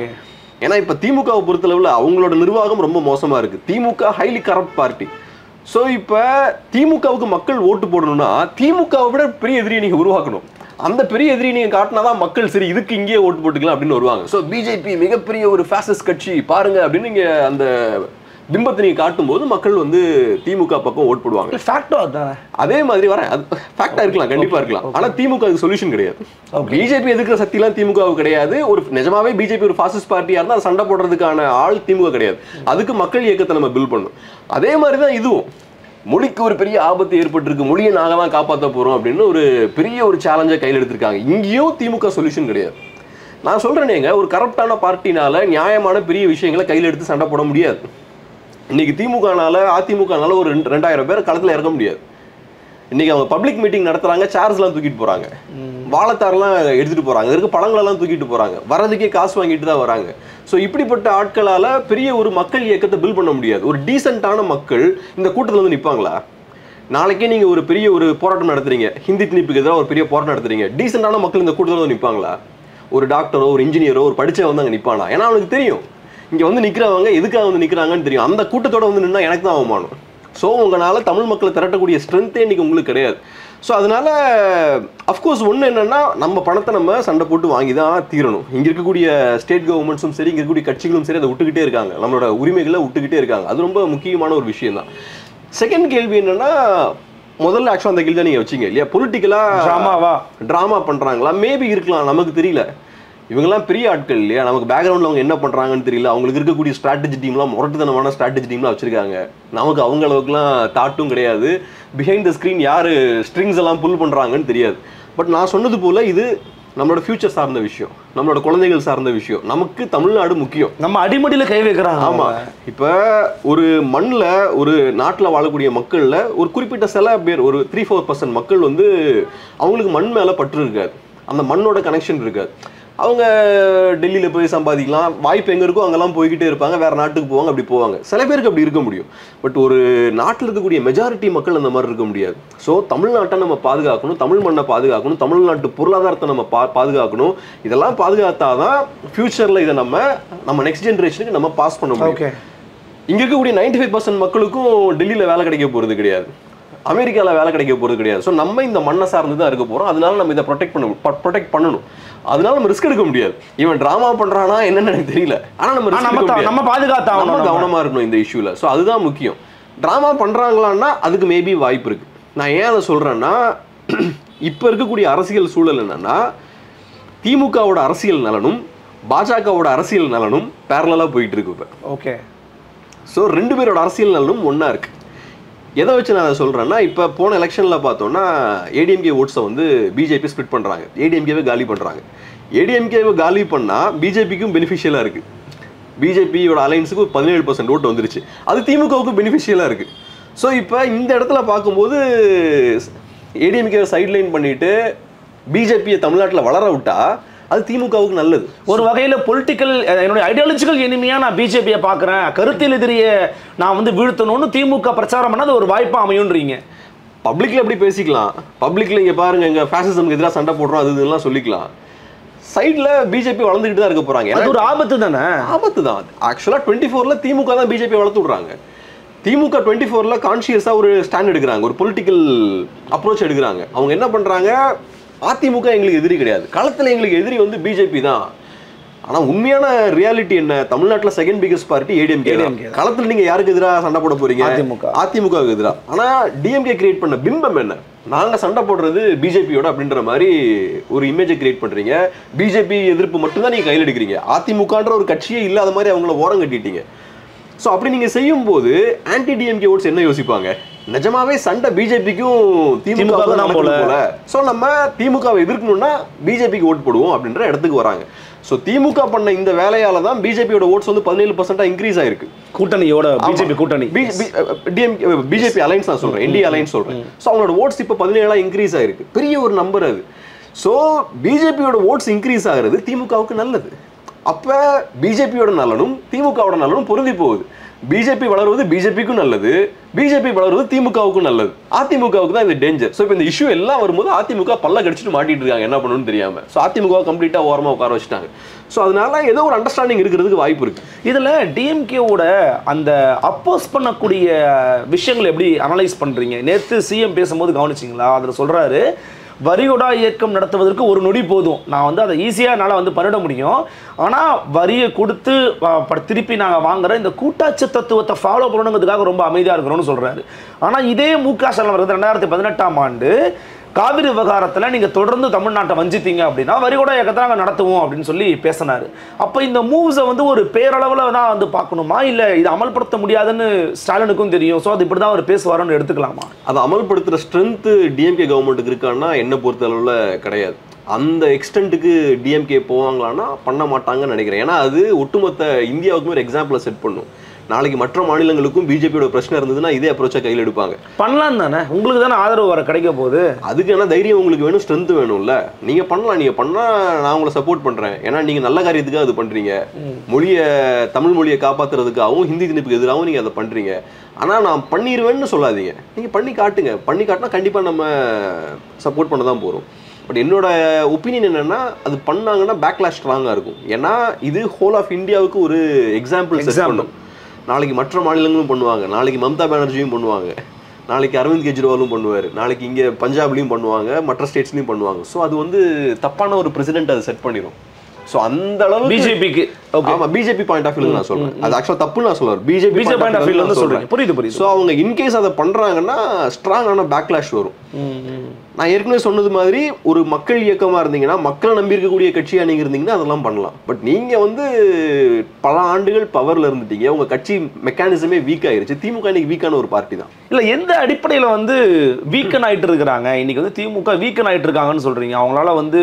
ஏன்னா இப்போ திமுகவை பொறுத்தளவில் அவங்களோட நிர்வாகம் ரொம்ப மோசமாக இருக்குது. திமுக ஹைலி கரப்ட் பார்ட்டி. ஸோ இப்போ திமுகவுக்கு மக்கள் ஓட்டு போடணும்னா திமுகவை விட பெரிய எதிரியை நீங்கள் உருவாக்கணும். அந்த பெரிய எதிரி நீங்கள் காட்டினாதான் மக்கள் சரி இதுக்கு இங்கேயே ஓட்டு போட்டுக்கலாம் அப்படின்னு வருவாங்க. ஸோ பிஜேபி மிகப்பெரிய ஒரு ஃபேசிஸ்ட் கட்சி பாருங்க அப்படின்னு நீங்கள் அந்த பிம்பத்தை நீங்கள் காட்டும்போது மக்கள் வந்து திமுக பக்கம் ஓட் போடுவாங்க. அதே மாதிரி வரேன், அது ஃபேக்டா இருக்கலாம், கண்டிப்பா இருக்கலாம். ஆனா திமுக அதுக்கு சொல்யூஷன் கிடையாது. பிஜேபி எதிர்க்கிற சக்திலாம் திமுகவுக்கு கிடையாது. ஒரு நிஜமாவே பிஜேபி ஒரு ஃபாசிஸ்ட் பார்ட்டியா இருந்தால் அதை சண்டை போடுறதுக்கான ஆள் திமுக கிடையாது. அதுக்கு மக்கள் இயக்கத்தை நம்ம பில்ட் பண்ணணும். அதே மாதிரி தான் இதுவும். மொழிக்கு ஒரு பெரிய ஆபத்து ஏற்பட்டிருக்கு, மொழியை நாங்கள் தான் காப்பாற்ற போறோம் அப்படின்னு ஒரு பெரிய ஒரு சேலஞ்சை கையில் எடுத்திருக்காங்க. இங்கேயும் திமுக சொல்யூஷன் கிடையாது. நான் சொல்றேனேங்க, ஒரு கரப்டான பார்ட்டினால நியாயமான பெரிய விஷயங்களை கையில் எடுத்து சண்டை போட முடியாது. இன்னைக்கு திமுகனால அதிமுகனால ஒரு 2000 பேர் களத்தில் இறக்க முடியாது. இன்னைக்கு அவங்க பப்ளிக் மீட்டிங் நடத்துறாங்க, சேர்ஸ்லாம் தூக்கிட்டு போறாங்க, வாழைத்தாரெல்லாம் எடுத்துட்டு போறாங்க, இதற்கு பழங்களெல்லாம் தூக்கிட்டு போறாங்க, வரதுக்கே காசு வாங்கிட்டு தான் வராங்க. ஸோ இப்படிப்பட்ட ஆட்களால பெரிய ஒரு மக்கள் இயக்கத்தை பில்ட் பண்ண முடியாது. ஒரு டீசென்டான மக்கள் இந்த கூட்டத்தில் வந்து நிற்பாங்களா? நாளைக்கே நீங்க ஒரு பெரிய ஒரு போராட்டம் நடத்துறீங்க, ஹிந்தி திணிப்புக்கு எதிராக ஒரு பெரிய போராட்டம் நடத்துறீங்க, டீசென்டான மக்கள் இந்த கூட்டத்தில் வந்து நிற்பாங்களா? ஒரு டாக்டரோ ஒரு இன்ஜினியரோ ஒரு படிச்சவன் வந்து அங்கே நிற்பானா? ஏன்னா அவனுக்கு தெரியும் இங்கே வந்து நிற்கிறவங்க எதுக்காக வந்து நிற்கிறாங்கன்னு தெரியும். அந்த கூட்டத்தோட வந்து நின்னா எனக்கு தான் அவமானம். ஸோ உங்களால் தமிழ் மக்களை திரட்டக்கூடிய ஸ்ட்ரென்த்தே இன்னைக்கு உங்களுக்கு கிடையாது. ஸோ அதனால அஃப்கோர்ஸ் ஒன்று என்னன்னா, நம்ம பணத்தை நம்ம சண்டை போட்டு வாங்கி தான் தீரணும். இங்கே இருக்கக்கூடிய ஸ்டேட் கவர்மெண்ட்ஸும் சரி, இங்கே இருக்கக்கூடிய கட்சிகளும் சரி, அதை விட்டுக்கிட்டே இருக்காங்க, நம்மளோட உரிமைகளை விட்டுக்கிட்டே இருக்காங்க. அது ரொம்ப முக்கியமான ஒரு விஷயம் தான். செகண்ட் கேள்வி என்னன்னா, முதல்ல ஆக்சுவலாக அந்த கேள்வி தான் நீங்கள் வச்சிங்க இல்லையா, பொலிட்டிக்கலாக ட்ராமா பண்ணுறாங்களா? மேபி இருக்கலாம், நமக்கு தெரியல. இவங்கெல்லாம் பெரிய ஆட்கள் இல்லையா, நமக்கு பேக்ரவுண்டில் அவங்க என்ன பண்ணுறாங்கன்னு தெரியல. அவங்களுக்கு இருக்கக்கூடிய ஸ்ட்ராட்டஜி டீம்லாம் முரட்டுத்தனமான ஸ்ட்ராட்டஜி டீம்லாம் வச்சுருக்காங்க. நமக்கு அவங்க அளவுக்குலாம் தாட்டும் கிடையாது. பிஹைண்ட் த ஸ்க்ரீன் யார் ஸ்ட்ரிங்ஸ் எல்லாம் புல் பண்ணுறாங்கன்னு தெரியாது. பட் நான் சொன்னது போல் இது நம்மளோட ஃபியூச்சர் சார்ந்த விஷயம், நம்மளோட குழந்தைகள் சார்ந்த விஷயம். நமக்கு தமிழ்நாடு முக்கியம். நம்ம அடிமடியில் கை வைக்கிறாங்க. ஆமாம், இப்போ ஒரு மண்ணில் ஒரு நாட்டில் வாழக்கூடிய மக்களில் ஒரு குறிப்பிட்ட சில பேர், ஒரு 3-4% மக்கள் வந்து அவங்களுக்கு மண் மேலே பற்று இருக்காது, அந்த மண்ணோட கனெக்ஷன் இருக்காது. அவங்க டெல்லியில் போய் சம்பாதிக்கலாம், வாய்ப்பு எங்கே இருக்கோ அங்கெல்லாம் போய்கிட்டே இருப்பாங்க, வேறு நாட்டுக்கு போவாங்க, அப்படி போவாங்க. சில பேருக்கு அப்படி இருக்க முடியும். பட் ஒரு நாட்டில் இருக்கக்கூடிய மெஜாரிட்டி மக்கள் அந்த மாதிரி இருக்க முடியாது. ஸோ தமிழ்நாட்டை நம்ம பாதுகாக்கணும், தமிழ் மண்ணை பாதுகாக்கணும், தமிழ்நாட்டு பொருளாதாரத்தை நம்ம பாதுகாக்கணும். இதெல்லாம் பாதுகாத்தாதான் ஃபியூச்சரில் இதை நம்ம நெக்ஸ்ட் ஜென்ரேஷனுக்கு நம்ம பாஸ் பண்ண முடியும். இங்கே இருக்கக்கூடிய 95% மக்களுக்கும் டெல்லியில் வேலை கிடைக்க போகிறது கிடையாது, அமெரிக்காவில் வேலை கிடைக்க போகிறது கிடையாது. ஸோ நம்ம இந்த மண்ணை சார்ந்து தான் இருக்க போகிறோம். அதனால நம்ம இதை ப்ரொடெக்ட் பண்ணணும். அதனால நம்ம ரிஸ்க் எடுக்க முடியாது. இவன் டிராமா பண்றானா என்னன்னு எனக்கு தெரியல, ஆனா நம்ம பாதுகாத்தா கவனமா இருக்கணும் இந்த இஷ்யூல. ஸோ அதுதான் முக்கியம். டிராமா பண்றாங்களான்னா அதுக்கு மேபி வாய்ப்பு இருக்கு. நான் ஏன் அதை சொல்றேன்னா, இப்ப இருக்கக்கூடிய அரசியல் சூழல் என்னன்னா, திமுகவோட அரசியல் நலனும் பாஜகவோட அரசியல் நலனும் பேரலா போயிட்டு இருக்கு இப்ப. ஓகே, ஸோ ரெண்டு பேரோட அரசியல் நலனும் ஒன்னா இருக்கு. எதை வச்சு நான் அதை சொல்கிறேன்னா, இப்போ போன எலெக்ஷனில் பார்த்தோன்னா ஏடிஎம்கே ஓட்ஸை வந்து பிஜேபி ஸ்பிளிட் பண்ணுறாங்க, ஏடிஎம்கேவை காலி பண்ணுறாங்க. ஏடிஎம்கேவை காலி பண்ணால் பிஜேபிக்கும் பெனிஃபிஷியலாக இருக்குது. பிஜேபியோட அலைன்ஸுக்கு 17% ஓட்டு வந்துருச்சு, அது திமுகவுக்கு பெனிஃபிஷியலாக இருக்குது. ஸோ இப்போ இந்த இடத்துல பார்க்கும்போது ஏடிஎம்கேவை சைட்லைன் பண்ணிவிட்டு பிஜேபியை தமிழ்நாட்டில் வளர விட்டா அது திமுகவுக்கு நல்லது. ஒரு வகையில் பொலிட்டிக்கல், என்னுடைய ஐடியாலஜிக்கல் எனிமையா நான் பிஜேபியை பார்க்குறேன், கருத்தியல் எதிரியை நான் வந்து வீழ்த்தணும்னு திமுக பிரச்சாரம் பண்ணால் அது ஒரு வாய்ப்பாக அமையுன்றீங்க. பப்ளிக்கில் எப்படி பேசிக்கலாம், பப்ளிக்கில் இங்கே பாருங்க இங்கே ஃபேசிசம்க்கு எதிராக சண்டை போடுறோம் அது இதெல்லாம் சொல்லிக்கலாம். சைடில் பிஜேபி வளர்ந்துக்கிட்டு தான் இருக்க போகிறாங்க. அது ஒரு ஆபத்து தானே? ஆபத்து தான். ஆக்சுவலாக 24ல் திமுக தான் பிஜேபி வளர்த்து விட்றாங்க. திமுக 24ல் கான்ஷியஸாக ஒரு ஸ்டாண்ட் எடுக்கிறாங்க, ஒரு பொலிட்டிக்கல் அப்ரோச் எடுக்கிறாங்க. அவங்க என்ன பண்ணுறாங்க, அதிமுக எங்களுக்கு எதிரி கிடையாது, களத்தில் எங்களுக்கு எதிரி வந்து பிஜேபி தான். ஆனா உண்மையான ரியாலிட்டி என்ன? தமிழ்நாட்டுல செகண்ட் பிகஸ்ட் பார்ட்டி ஏடிஎம்கே. களத்துல நீங்க யாருக்கு எதிராக சண்டை போட போறீங்க? அதிமுகவுக்கு எதிராக. ஆனா டிஎம்கே கிரியேட் பண்ண பிம்பம் என்ன? நாங்க சண்டை போடுறது பிஜேபியோட அப்படின்ற மாதிரி ஒரு இமேஜை கிரியேட் பண்றீங்க. பிஜேபி எதிர்ப்பு மட்டும்தான் நீங்க கையில் எடுக்கிறீங்க. அதிமுகன்ற ஒரு கட்சியே இல்லாத மாதிரி அவங்கள ஓரம் கட்டிட்டீங்க. ஸோ அப்படி நீங்க செய்யும் போது ஆன்டி டிஎம்கே ஓட்ஸ் என்ன யோசிப்பாங்க? நிஜமாவே சண்டை பிஜேபிக்கும் திமுக போல. ஸோ நம்ம திமுகவை எதிர்க்கணும்னா பிஜேபிக்கு ஓட் போடுவோம் அப்படின்ற இடத்துக்கு வராங்க. ஸோ திமுக பண்ண இந்த வேலையால தான் பிஜேபியோட ஓட்ஸ் வந்து 17% இன்க்ரீஸ் ஆயிருக்கு. கூட்டணியோட பிஜேபி கூட்டணி பிஜேபி அலைன்ஸ் நான் சொல்றேன், என்டிஏ அலைன்ஸ் சொல்றேன். ஸோ அவங்களோட ஓட்ஸ் இப்போ 17 இன்க்ரீஸ் ஆயிருக்கு. பெரிய ஒரு நம்பர் அது. ஸோ பிஜேபியோட ஓட்ஸ் இன்க்ரீஸ் ஆகிறது திமுகவுக்கு நல்லது. அப்ப பிஜேபியோட நலனும் திமுகவோட நலனும் பொருந்தி போகுது. பிஜேபி வளருவது பிஜேபிக்கும் நல்லது, பிஜேபி வளருவது திமுகவுக்கும் நல்லது. அதிமுகவுக்கு தான் இது டேஞ்சர். ஸோ இப்போ இந்த இஷ்யூ எல்லாம் வரும்போது அதிமுக பல்ல கடிச்சிட்டு மாட்டிட்டு இருக்காங்க, என்ன பண்ணணும்னு தெரியாம. ஸோ அதிமுக கம்ப்ளீட்டா ஓரமா உட்கார வச்சுட்டாங்க. ஸோ அதனால ஏதோ ஒரு அண்டர்ஸ்டாண்டிங் இருக்கிறதுக்கு வாய்ப்பு இருக்கு. இதுல டிஎம்கேவோட அந்த அப்போஸ் பண்ணக்கூடிய விஷயங்களை எப்படி அனலைஸ் பண்றீங்க? நேற்று சிஎம் பேசும்போது கவனிச்சிங்களா? அதில் சொல்றாரு, வரியோடா இயக்கம் நடத்துவதற்கு ஒரு நொடி போதும், நான் வந்து அதை ஈஸியாக என்னால் வந்து பண்ணிட முடியும், ஆனால் வரியை கொடுத்து திருப்பி நாங்கள் வாங்குற இந்த கூட்டாட்சி தத்துவத்தை ஃபாலோ பண்ணணுங்கிறதுக்காக ரொம்ப அமைதியாக இருக்கிறோம்னு சொல்கிறாரு. ஆனால் இதே முக ஸ்டாலின் வருது 2018ஆம் ஆண்டு காவிரி விவகாரத்தில் நீங்கள் தொடர்ந்து தமிழ்நாட்டை வஞ்சித்தீங்க அப்படின்னா வரிகூட இயக்கத்தை நாங்கள் நடத்துவோம் அப்படின்னு சொல்லி பேசினார். அப்போ இந்த மூவ்ஸை வந்து ஒரு பேரளவில் தான் வந்து பார்க்கணுமா, இல்லை இதை அமல்படுத்த முடியாதுன்னு ஸ்டாலினுக்கும் தெரியும், ஸோ அது இப்படி தான் அவர் பேசுவாருன்னு எடுத்துக்கலாமா? அதை அமல்படுத்துகிற ஸ்ட்ரென்த்து டிஎம்கே கவர்மெண்ட்டுக்கு இருக்கான்னா என்ன பொறுத்த அளவில் கிடையாது. அந்த எக்ஸ்டென்ட்டுக்கு டிஎம்கே போவாங்களான்னா பண்ண மாட்டாங்கன்னு நினைக்கிறேன். ஏன்னா அது ஒட்டுமொத்த இந்தியாவுக்குமே ஒரு எக்ஸாம்பிளை செட் பண்ணும். நாளைக்கு மற்ற மாநிலங்களுக்கும் பிஜேபியோட பிரச்சனை இருந்ததுன்னா இதே அப்ரோச்சா கையில் எடுப்பாங்க. பண்ணலாம் தானே, உங்களுக்கு தானே ஆதரவு வர கிடைக்க போகுது. அதுக்கு என்ன தைரியம் உங்களுக்கு வேணும், ஸ்ட்ரென்த் வேணும்ல. நீங்க பண்ணலாம், நீங்க பண்ணா நான் உங்களை சப்போர்ட் பண்றேன். ஏன்னா நீங்க நல்ல காரியத்துக்காக அது பண்றீங்க. மொழியை, தமிழ் மொழியை காப்பாத்துறதுக்காகவும் ஹிந்தி திணிப்புக்கு எதிராகவும் நீங்க அதை பண்றீங்க. ஆனா நான் பண்ணிடுவேன்னு சொல்லாதீங்க, நீங்க பண்ணி காட்டுங்க. பண்ணி காட்டினா கண்டிப்பா நம்ம சப்போர்ட் பண்ண தான் போறோம். பட் என்னோட ஒப்பீனியன் என்னன்னா, அது பண்ணாங்கன்னா பேக்லாஷ் ஸ்ட்ராங்கா இருக்கும். ஏன்னா இது ஹோல் ஆஃப் இந்தியாவுக்கு ஒரு எக்ஸாம்பிள் செட் பண்ணும். நாளைக்கு மற்ற மாநிலங்களும் பண்ணுவாங்க, நாளைக்கு மம்தா பானர்ஜியும் பண்ணுவாங்க, நாளைக்கு அரவிந்த் கெஜ்ரிவாலும் பண்ணுவார், நாளைக்கு இங்கே பஞ்சாப்லையும் பண்ணுவாங்க, மற்ற ஸ்டேட்ஸ்லையும் பண்ணுவாங்க. ஸோ அது வந்து தப்பான ஒரு பிரசிடென்ட் அதை செட் பண்ணிடும். ஸோ அந்த அளவு பிஜேபிக்கு, ஆமா, பிஜேபி பாயிண்ட் ஆஃப் வியூல நான் சொல்றேன். அது ஆக்சுவலா தப்புன்னு நான் சொல்றேன். பிஜேபி பாயிண்ட் ஆஃப் வியூல சொல்றேன். புரியுது. ஸோ அவங்க இன்கேஸ் அதை பண்றாங்கன்னா ஸ்ட்ராங்கான பேக்லாஷ் வரும். நான் ஏற்கனவே சொன்னது மாதிரி ஒரு மக்கள் இயக்கமா இருந்தீங்கன்னா, மக்களை நம்பி இருக்கக்கூடிய கட்சியா நீங்க இருந்தீங்கன்னா அதெல்லாம் பண்ணலாம். பட் நீங்க வந்து பல ஆண்டுகள் பவர்ல இருந்துட்டீங்க, உங்க கட்சி மெக்கானிசமே வீக் ஆயிருச்சு. திமுக இன்னைக்கு வீக்கான ஒரு பார்ட்டி தான். இல்ல எந்த அடிப்படையில வந்து வீக்கன் ஆயிட்டு இருக்கிறாங்க இன்னைக்கு வந்து திமுக வீக்கன் ஆயிட்டு இருக்காங்கன்னு சொல்றீங்க? அவங்களால வந்து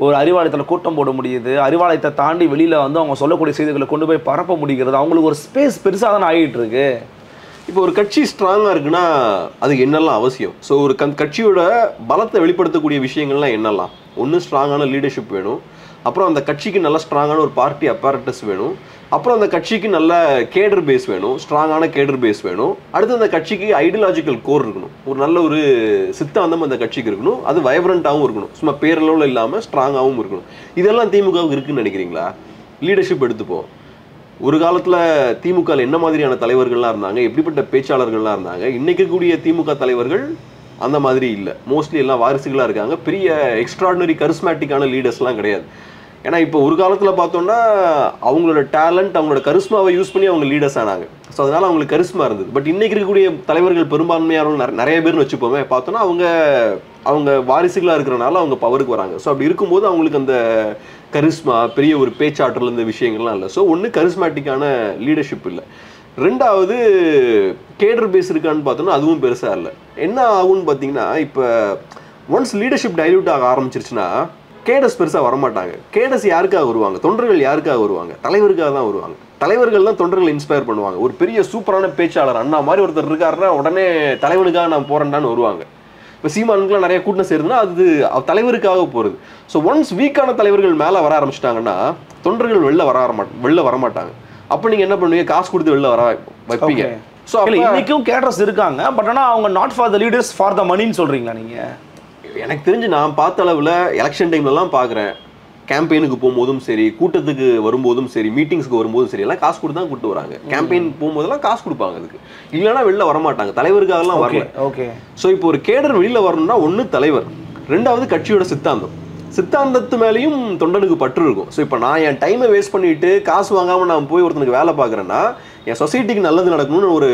ஒரு அறிவாலயத்தில் கூட்டம் போட முடியுது, அறிவாலயத்தை தாண்டி வெளியில வந்து அவங்க சொல்லக்கூடிய செய்திகளை கொண்டு போய் பரப்ப முடிகிறது, அவங்களுக்கு ஒரு ஸ்பேஸ் பெருசாக தானே ஆகிட்டு இருக்கு. இப்போ ஒரு கட்சி ஸ்ட்ராங்காக இருக்குன்னா அதுக்கு என்னெல்லாம் அவசியம்? ஸோ ஒரு கட்சியோட பலத்தை வெளிப்படுத்தக்கூடிய விஷயங்கள்லாம் என்னெல்லாம்? ஒன்று ஸ்ட்ராங்கான லீடர்ஷிப் வேணும், அப்புறம் அந்த கட்சிக்கு நல்ல ஸ்ட்ராங்கான ஒரு பார்ட்டி அப்பாரட்டஸ் வேணும், அப்புறம் அந்த கட்சிக்கு நல்ல கேடர் பேஸ் வேணும், ஸ்ட்ராங்கான கேடர் பேஸ் வேணும். அடுத்து அந்த கட்சிக்கு ஐடியாலஜிக்கல் கோர் இருக்கணும், ஒரு நல்ல ஒரு சித்தாந்தம் அந்த கட்சிக்கு இருக்கணும், அது வைப்ரண்ட்டாகவும் இருக்கணும், சும்மா பேரளவில் இல்லாமல் ஸ்ட்ராங்காகவும் இருக்கணும். இதெல்லாம் திமுகவுக்கு இருக்குன்னு நினைக்கிறீங்களா? லீடர்ஷிப் எடுத்துப்போம். ஒரு காலத்தில் திமுகவில் என்ன மாதிரியான தலைவர்கள்லாம் இருந்தாங்க, எப்படிப்பட்ட பேச்சாளர்கள்லாம் இருந்தாங்க. இன்னைக்கு கூடிய திமுக தலைவர்கள் அந்த மாதிரி இல்லை. மோஸ்ட்லி எல்லாம் வாரிசுகளாக இருக்காங்க. பெரிய எக்ஸ்ட்ராடினரி கரிஸ்மேட்டிக்கான லீடர்ஸ்லாம் கிடையாது. ஏன்னா இப்போ ஒரு காலத்தில் பார்த்தோம்னா அவங்களோட டேலண்ட், அவங்களோட கரிஸ்மாவை யூஸ் பண்ணி அவங்க லீடர்ஸ் ஆனாங்க. ஸோ அதனால அவங்களுக்கு கரிஸ்மா இருந்தது. பட் இன்னைக்கு இருக்கக்கூடிய தலைவர்கள் பெரும்பான்மையான நிறைய பேர்னு வச்சுப்போமே, பார்த்தோன்னா அவங்க வாரிசுகளாக இருக்கிறனால அவங்க பவருக்கு வராங்க. ஸோ அப்படி இருக்கும்போது அவங்களுக்கு அந்த கரிஸ்மா, பெரிய ஒரு பேச்சாற்றல், இந்த விஷயங்கள்லாம் இல்லை. ஸோ ஒன்று கரிஸ்மேட்டிக்கான லீடர்ஷிப் இல்லை. ரெண்டாவது கேடர் பேஸ் இருக்கான்னு பார்த்தோன்னா அதுவும் பெருசாக இல்லை. என்ன ஆகும்னு பார்த்தீங்கன்னா, இப்போ ஒன்ஸ் லீடர்ஷிப் டைல்யூட் ஆக ஆரம்பிச்சிருச்சுன்னா கேடர்ஸ் பெருசாக வரமாட்டாங்க. கேடர்ஸ் யாருக்காக வருவாங்க? தொண்டர்கள் யாருக்காக வருவாங்க? தலைவருக்காக தான் வருவாங்க. தலைவர்கள் தான் தொண்டர்கள் இன்ஸ்பயர் பண்ணுவாங்க. ஒரு பெரிய சூப்பரான பேச்சாளர் அண்ணா மாதிரி ஒருத்தர் இருக்காருன்னா உடனே தலைவனுக்காக நான் போறேன்டான்னு வருவாங்க. இப்போ சீமானுக்குலாம் நிறைய கூட்டம் சேருதுன்னா அது தலைவருக்காக போகிறது. ஸோ ஒன்ஸ் வீக்கான தலைவர்கள் மேலே வர ஆரம்பிச்சிட்டாங்கன்னா தொண்டர்கள் வெளில வரமாட்டாங்க. அப்போ நீங்கள் என்ன பண்ணுவீங்க? காசு கொடுத்து வெளில வர வைப்பீங்க. ஸோ இன்னைக்கும் கேடர்ஸ் இருக்காங்க, பட் ஆனால் அவங்க not for the leaders, for the மணின்னு சொல்கிறீங்களா நீங்கள்? எனக்கு தெரிஞ்சு நான் பார்த்த அளவில் எலெக்ஷன் டைம்லலாம் பார்க்குறேன், கேம்பெயினுக்கு போகும்போதும் சரி, கூட்டத்துக்கு வரும்போதும் சரி, மீட்டிங்ஸ்க்கு வரும்போதும் சரி, எல்லாம் காசு கொடுத்து தான் கூப்பிட்டு வராங்க. கேம்பெயின் போகும்போதெல்லாம் காசு கொடுப்பாங்க. அதுக்கு இல்லைன்னா வெளில வரமாட்டாங்க. தலைவருக்காகலாம் வரல. ஓகே. ஸோ இப்போ ஒரு கேடர் வெளியில் வரணும்னா ஒன்று தலைவர், ரெண்டாவது கட்சியோட சித்தாந்தம். சித்தாந்தத்து மேலேயும் தொண்டனுக்கு பற்று இருக்கும். ஸோ இப்போ நான் என் டைமை வேஸ்ட் பண்ணிட்டு காசு வாங்காமல் நான் போய் ஒருத்தனுக்கு வேலை பார்க்குறேன்னா என் சொசைட்டிக்கு நல்லது நடக்கணும்னு ஒரு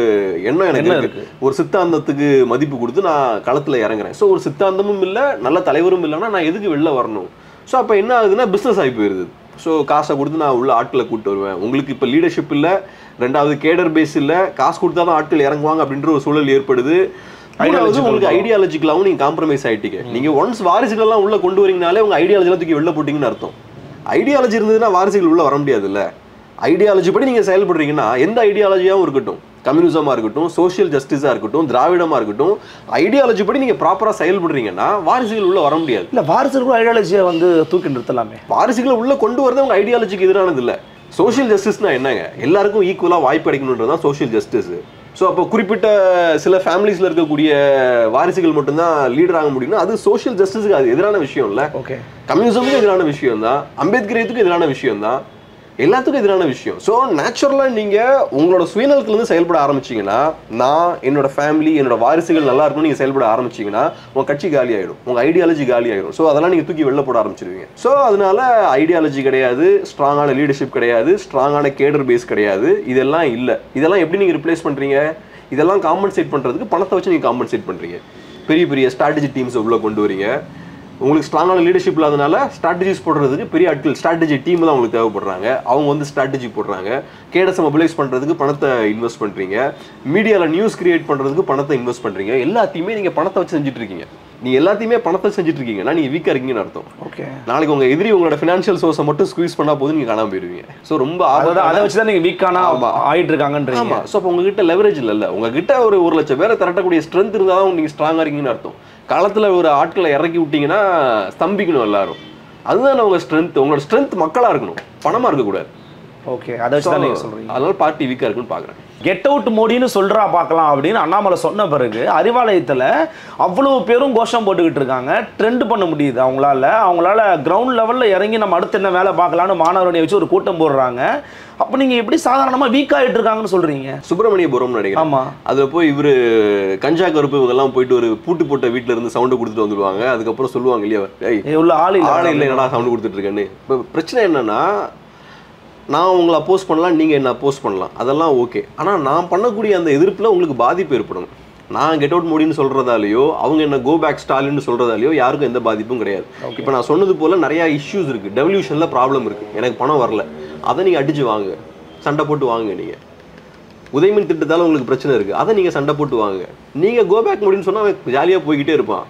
எண்ணம் எனக்கு இருக்கு. ஒரு சித்தாந்தத்துக்கு மதிப்பு கொடுத்து நான் களத்தில் இறங்குறேன். ஸோ ஒரு சித்தாந்தமும் இல்லை, நல்ல தலைவரும் இல்லைன்னா நான் எதுக்கு வெளில வரணும்? ஸோ அப்போ என்ன ஆகுதுன்னா பிஸ்னஸ் ஆகி போயிடுது. ஸோ காசை கொடுத்து நான் உள்ள ஆட்களை கூப்பிட்டு வருவேன். உங்களுக்கு இப்போ லீடர்ஷிப் இல்லை, ரெண்டாவது கேடர் பேஸ் இல்லை, காசு கொடுத்தா தான் ஆட்கள் இறங்குவாங்க அப்படின்ற ஒரு சூழல் ஏற்படுது. உங்களுக்கு ஐடியாலஜிக்கலாவும் நீங்க காம்ப்ரமைஸ் ஆயிட்டீங்க. நீங்க ஒன்ஸ் வாரிசுகள் எல்லாம் உள்ள கொண்டு வரீங்கனாலே உங்க ஐடியாலஜி எல்லாம் தூக்கி வெளில போட்டீங்கன்னு அர்த்தம். ஐடியாலஜி இருந்ததுன்னா வாரிசுகள் உள்ள வர முடியாது இல்ல. ஐடியாலஜி படி நீங்க செயல்படுறீங்கன்னா எந்த ஐடியாலஜியாவும் இருக்கட்டும், கம்யூனிசமா இருக்கட்டும், சோசியல் ஜஸ்டிஸா இருக்கட்டும், திராவிடமா இருக்கட்டும், ஐடியாலஜி படி நீங்க ப்ராப்பரா செயல்படுறீங்கன்னா வாரிசுகள் உள்ள வர முடியாது. இல்ல வாரிசுகள் ஐடியாலஜியை வந்து தூக்கி நிறுத்தலாமே. வாரிசுகளை உள்ள கொண்டு வரது உங்க ஐடியாலஜிக்கு எதிரானது இல்ல. சோசியல் ஜஸ்டிஸ்னா என்னங்க? எல்லாருக்கும் ஈக்குவலா வாய்ப்பு கிடைக்கணுன்றதுதான் சோசியல் ஜஸ்டிஸ். ஸோ அப்போ குறிப்பிட்ட சில ஃபேமிலிஸில் இருக்கக்கூடிய வாரிசுகள் மட்டும்தான் லீடர் ஆக முடியும்னா அது சோஷியல் ஜஸ்டிஸுக்கு அது எதிரான விஷயம் இல்லை. ஓகே, கம்யூனிசமுக்கு எதிரான விஷயம் தான், அம்பேத்கரியத்துக்கும் எதிரான விஷயம் தான், எல்லாத்துக்கும் எதிரான விஷயம். ஸோ நேச்சுரலாக நீங்கள் உங்களோட சுயநலத்துலேருந்து செயல்பட ஆரம்பிச்சிங்கன்னா, நான் என்னோட ஃபேமிலி என்னோட வாரிசுகள் நல்லா இருக்கும்னு நீங்கள் செயல்பட ஆரம்பிச்சிங்கன்னா உங்கள் கட்சி காலி ஆகிடும், உங்கள் ஐடியாலஜி காலி ஆகிடும். ஸோ அதெல்லாம் நீங்கள் தூக்கி வெளில போட ஆரம்பிச்சிருவீங்க. ஸோ அதனால ஐடியாலஜி கிடையாது, ஸ்ட்ராங்கான லீடர்ஷிப் கிடையாது, ஸ்ட்ராங்கான கேடர் பேஸ் கிடையாது, இதெல்லாம் இல்லை. இதெல்லாம் எப்படி நீங்கள் ரிப்ளேஸ் பண்ணுறீங்க? இதெல்லாம் காம்பன்சேட் பண்ணுறதுக்கு பணத்தை வச்சு நீங்கள் காம்பன்சேட் பண்ணுறீங்க. பெரிய பெரிய ஸ்ட்ராட்டஜி டீம்ஸை உள்ளே கொண்டு வரீங்க. உங்களுக்கு ஸ்ட்ராங்கான லீடர்ஷிப் இல்லாதனால ஸ்ட்ராட்டஜிஸ் போடுறதுக்கு பெரிய ஆட்கள் ஸ்ட்ராட்டஜி டீம் தான் உங்களுக்கு தேவைப்படுறாங்க. அவங்க வந்து ஸ்ட்ராட்டஜி போடுறாங்க. கேடஸை மொபிலைஸ் பண்ணுறதுக்கு பணத்தை இன்வெஸ்ட் பண்ணுறீங்க. மீடியாவில் நியூஸ் கிரியேட் பண்ணுறதுக்கு பணத்தை இன்வெஸ்ட் பண்ணுறீங்க. எல்லாத்தையுமே நீங்கள் பணத்தை வச்சு செஞ்சுட்டு இருக்கீங்க. நீங்கள் எல்லாத்தையுமே பணத்தை செஞ்சுட்டு இருக்கீங்கன்னா நீங்கள் வீக்காக இருக்கீங்கன்னு அர்த்தம். ஓகே, நாளைக்கு உங்கள் எதிரி உங்களோட ஃபினான்ஷியல் சோர்ஸை மட்டும் ஸ்குவீஸ் பண்ணால் போது நீங்கள் காணாமல் போயிருவீங்க. ஸோ ரொம்ப அதை வச்சு தான் நீங்கள் வீக்கான ஆகிட்டு இருக்காங்கன்றீங்க. ஆமாம். ஸோ அப்போ உங்ககிட்ட லெவரேஜ் இல்லைல்ல. உங்ககிட்ட ஒரு 1,00,000 பேரை திரட்டக்கூடிய ஸ்ட்ரென்த் இருந்தால் தான் நீங்கள் ஸ்ட்ராங்காக இருக்கீங்கன்னு அர்த்தம். காலத்தில் ஒரு ஆட்களை இறக்கி விட்டீங்கன்னா ஸ்தம்பிக்கணும் எல்லாரும். அதுதான் உங்கள் ஸ்ட்ரென்த். உங்களோட ஸ்ட்ரென்த் மக்களாக இருக்கணும், பணமாக இருக்கக்கூடாது. ஓகே, அதை வச்சு தான் நீங்கள் சொல்கிறீங்க. அதனால பார்ட்டி வீக்காக இருக்குன்னு பார்க்குறேன். கெட் அவுட் மோடின்னு சொல்கிறா பார்க்கலாம் அப்படின்னு அண்ணாமலை சொன்ன பிறகு அறிவாலயத்தில் அவ்வளோ பேரும் கோஷம் போட்டுக்கிட்டு இருக்காங்க. ட்ரெண்ட் பண்ண முடியுது அவங்களால கிரவுண்ட் லெவலில் இறங்கி நம்ம அடுத்து என்ன வேலை பார்க்கலான்னு மாணவர்களை வச்சு ஒரு கூட்டம் போடுறாங்க. அப்போ நீங்கள் எப்படி சாதாரணமாக வீக் ஆகிட்டு இருக்காங்கன்னு சொல்கிறீங்க? சுப்பிரமணியபுரம் நினைக்கிறேன். ஆமாம், அதில் போய் இவர் கஞ்சா கருப்பு இவங்கெல்லாம் போயிட்டு ஒரு பூட்டு போட்ட வீட்டில் இருந்து சவுண்டு கொடுத்துட்டு வந்துடுவாங்க. அதுக்கப்புறம் சொல்லுவாங்க இல்லையா, உள்ள ஆள் இல்லை என்னடா சவுண்டு கொடுத்துட்டு இருக்கேன்னு. இப்போ பிரச்சனை என்னன்னா, நான் உங்களை அப்போஸ் பண்ணலாம், நீங்கள் என்ன அப்போஸ் பண்ணலாம், அதெல்லாம் ஓகே. ஆனால் நான் பண்ணக்கூடிய அந்த எதிர்ப்பில் உங்களுக்கு பாதிப்பு ஏற்படும். நான் கெட் அவுட் மோடின்னு சொல்கிறதாலையோ அவங்க என்ன கோ பேக் ஸ்டாலின்னு சொல்கிறதாலையோ யாருக்கும் எந்த பாதிப்பும் கிடையாது. இப்போ நான் சொன்னது போல் நிறையா இஷ்யூஸ் இருக்குது. டெவல்யூஷனில் ப்ராப்ளம் இருக்குது. எனக்கு பணம் வரல, அதை நீங்கள் அடித்து வாங்க, சண்டை போட்டு வாங்க. நீங்கள் உதயமின் திட்டத்தால் உங்களுக்கு பிரச்சனை இருக்குது, அதை நீங்கள் சண்டை போட்டு வாங்க. நீங்கள் கோ பேக் மோடின்னு சொன்னால் அவன் ஜாலியாக போய்கிட்டே இருப்பான்.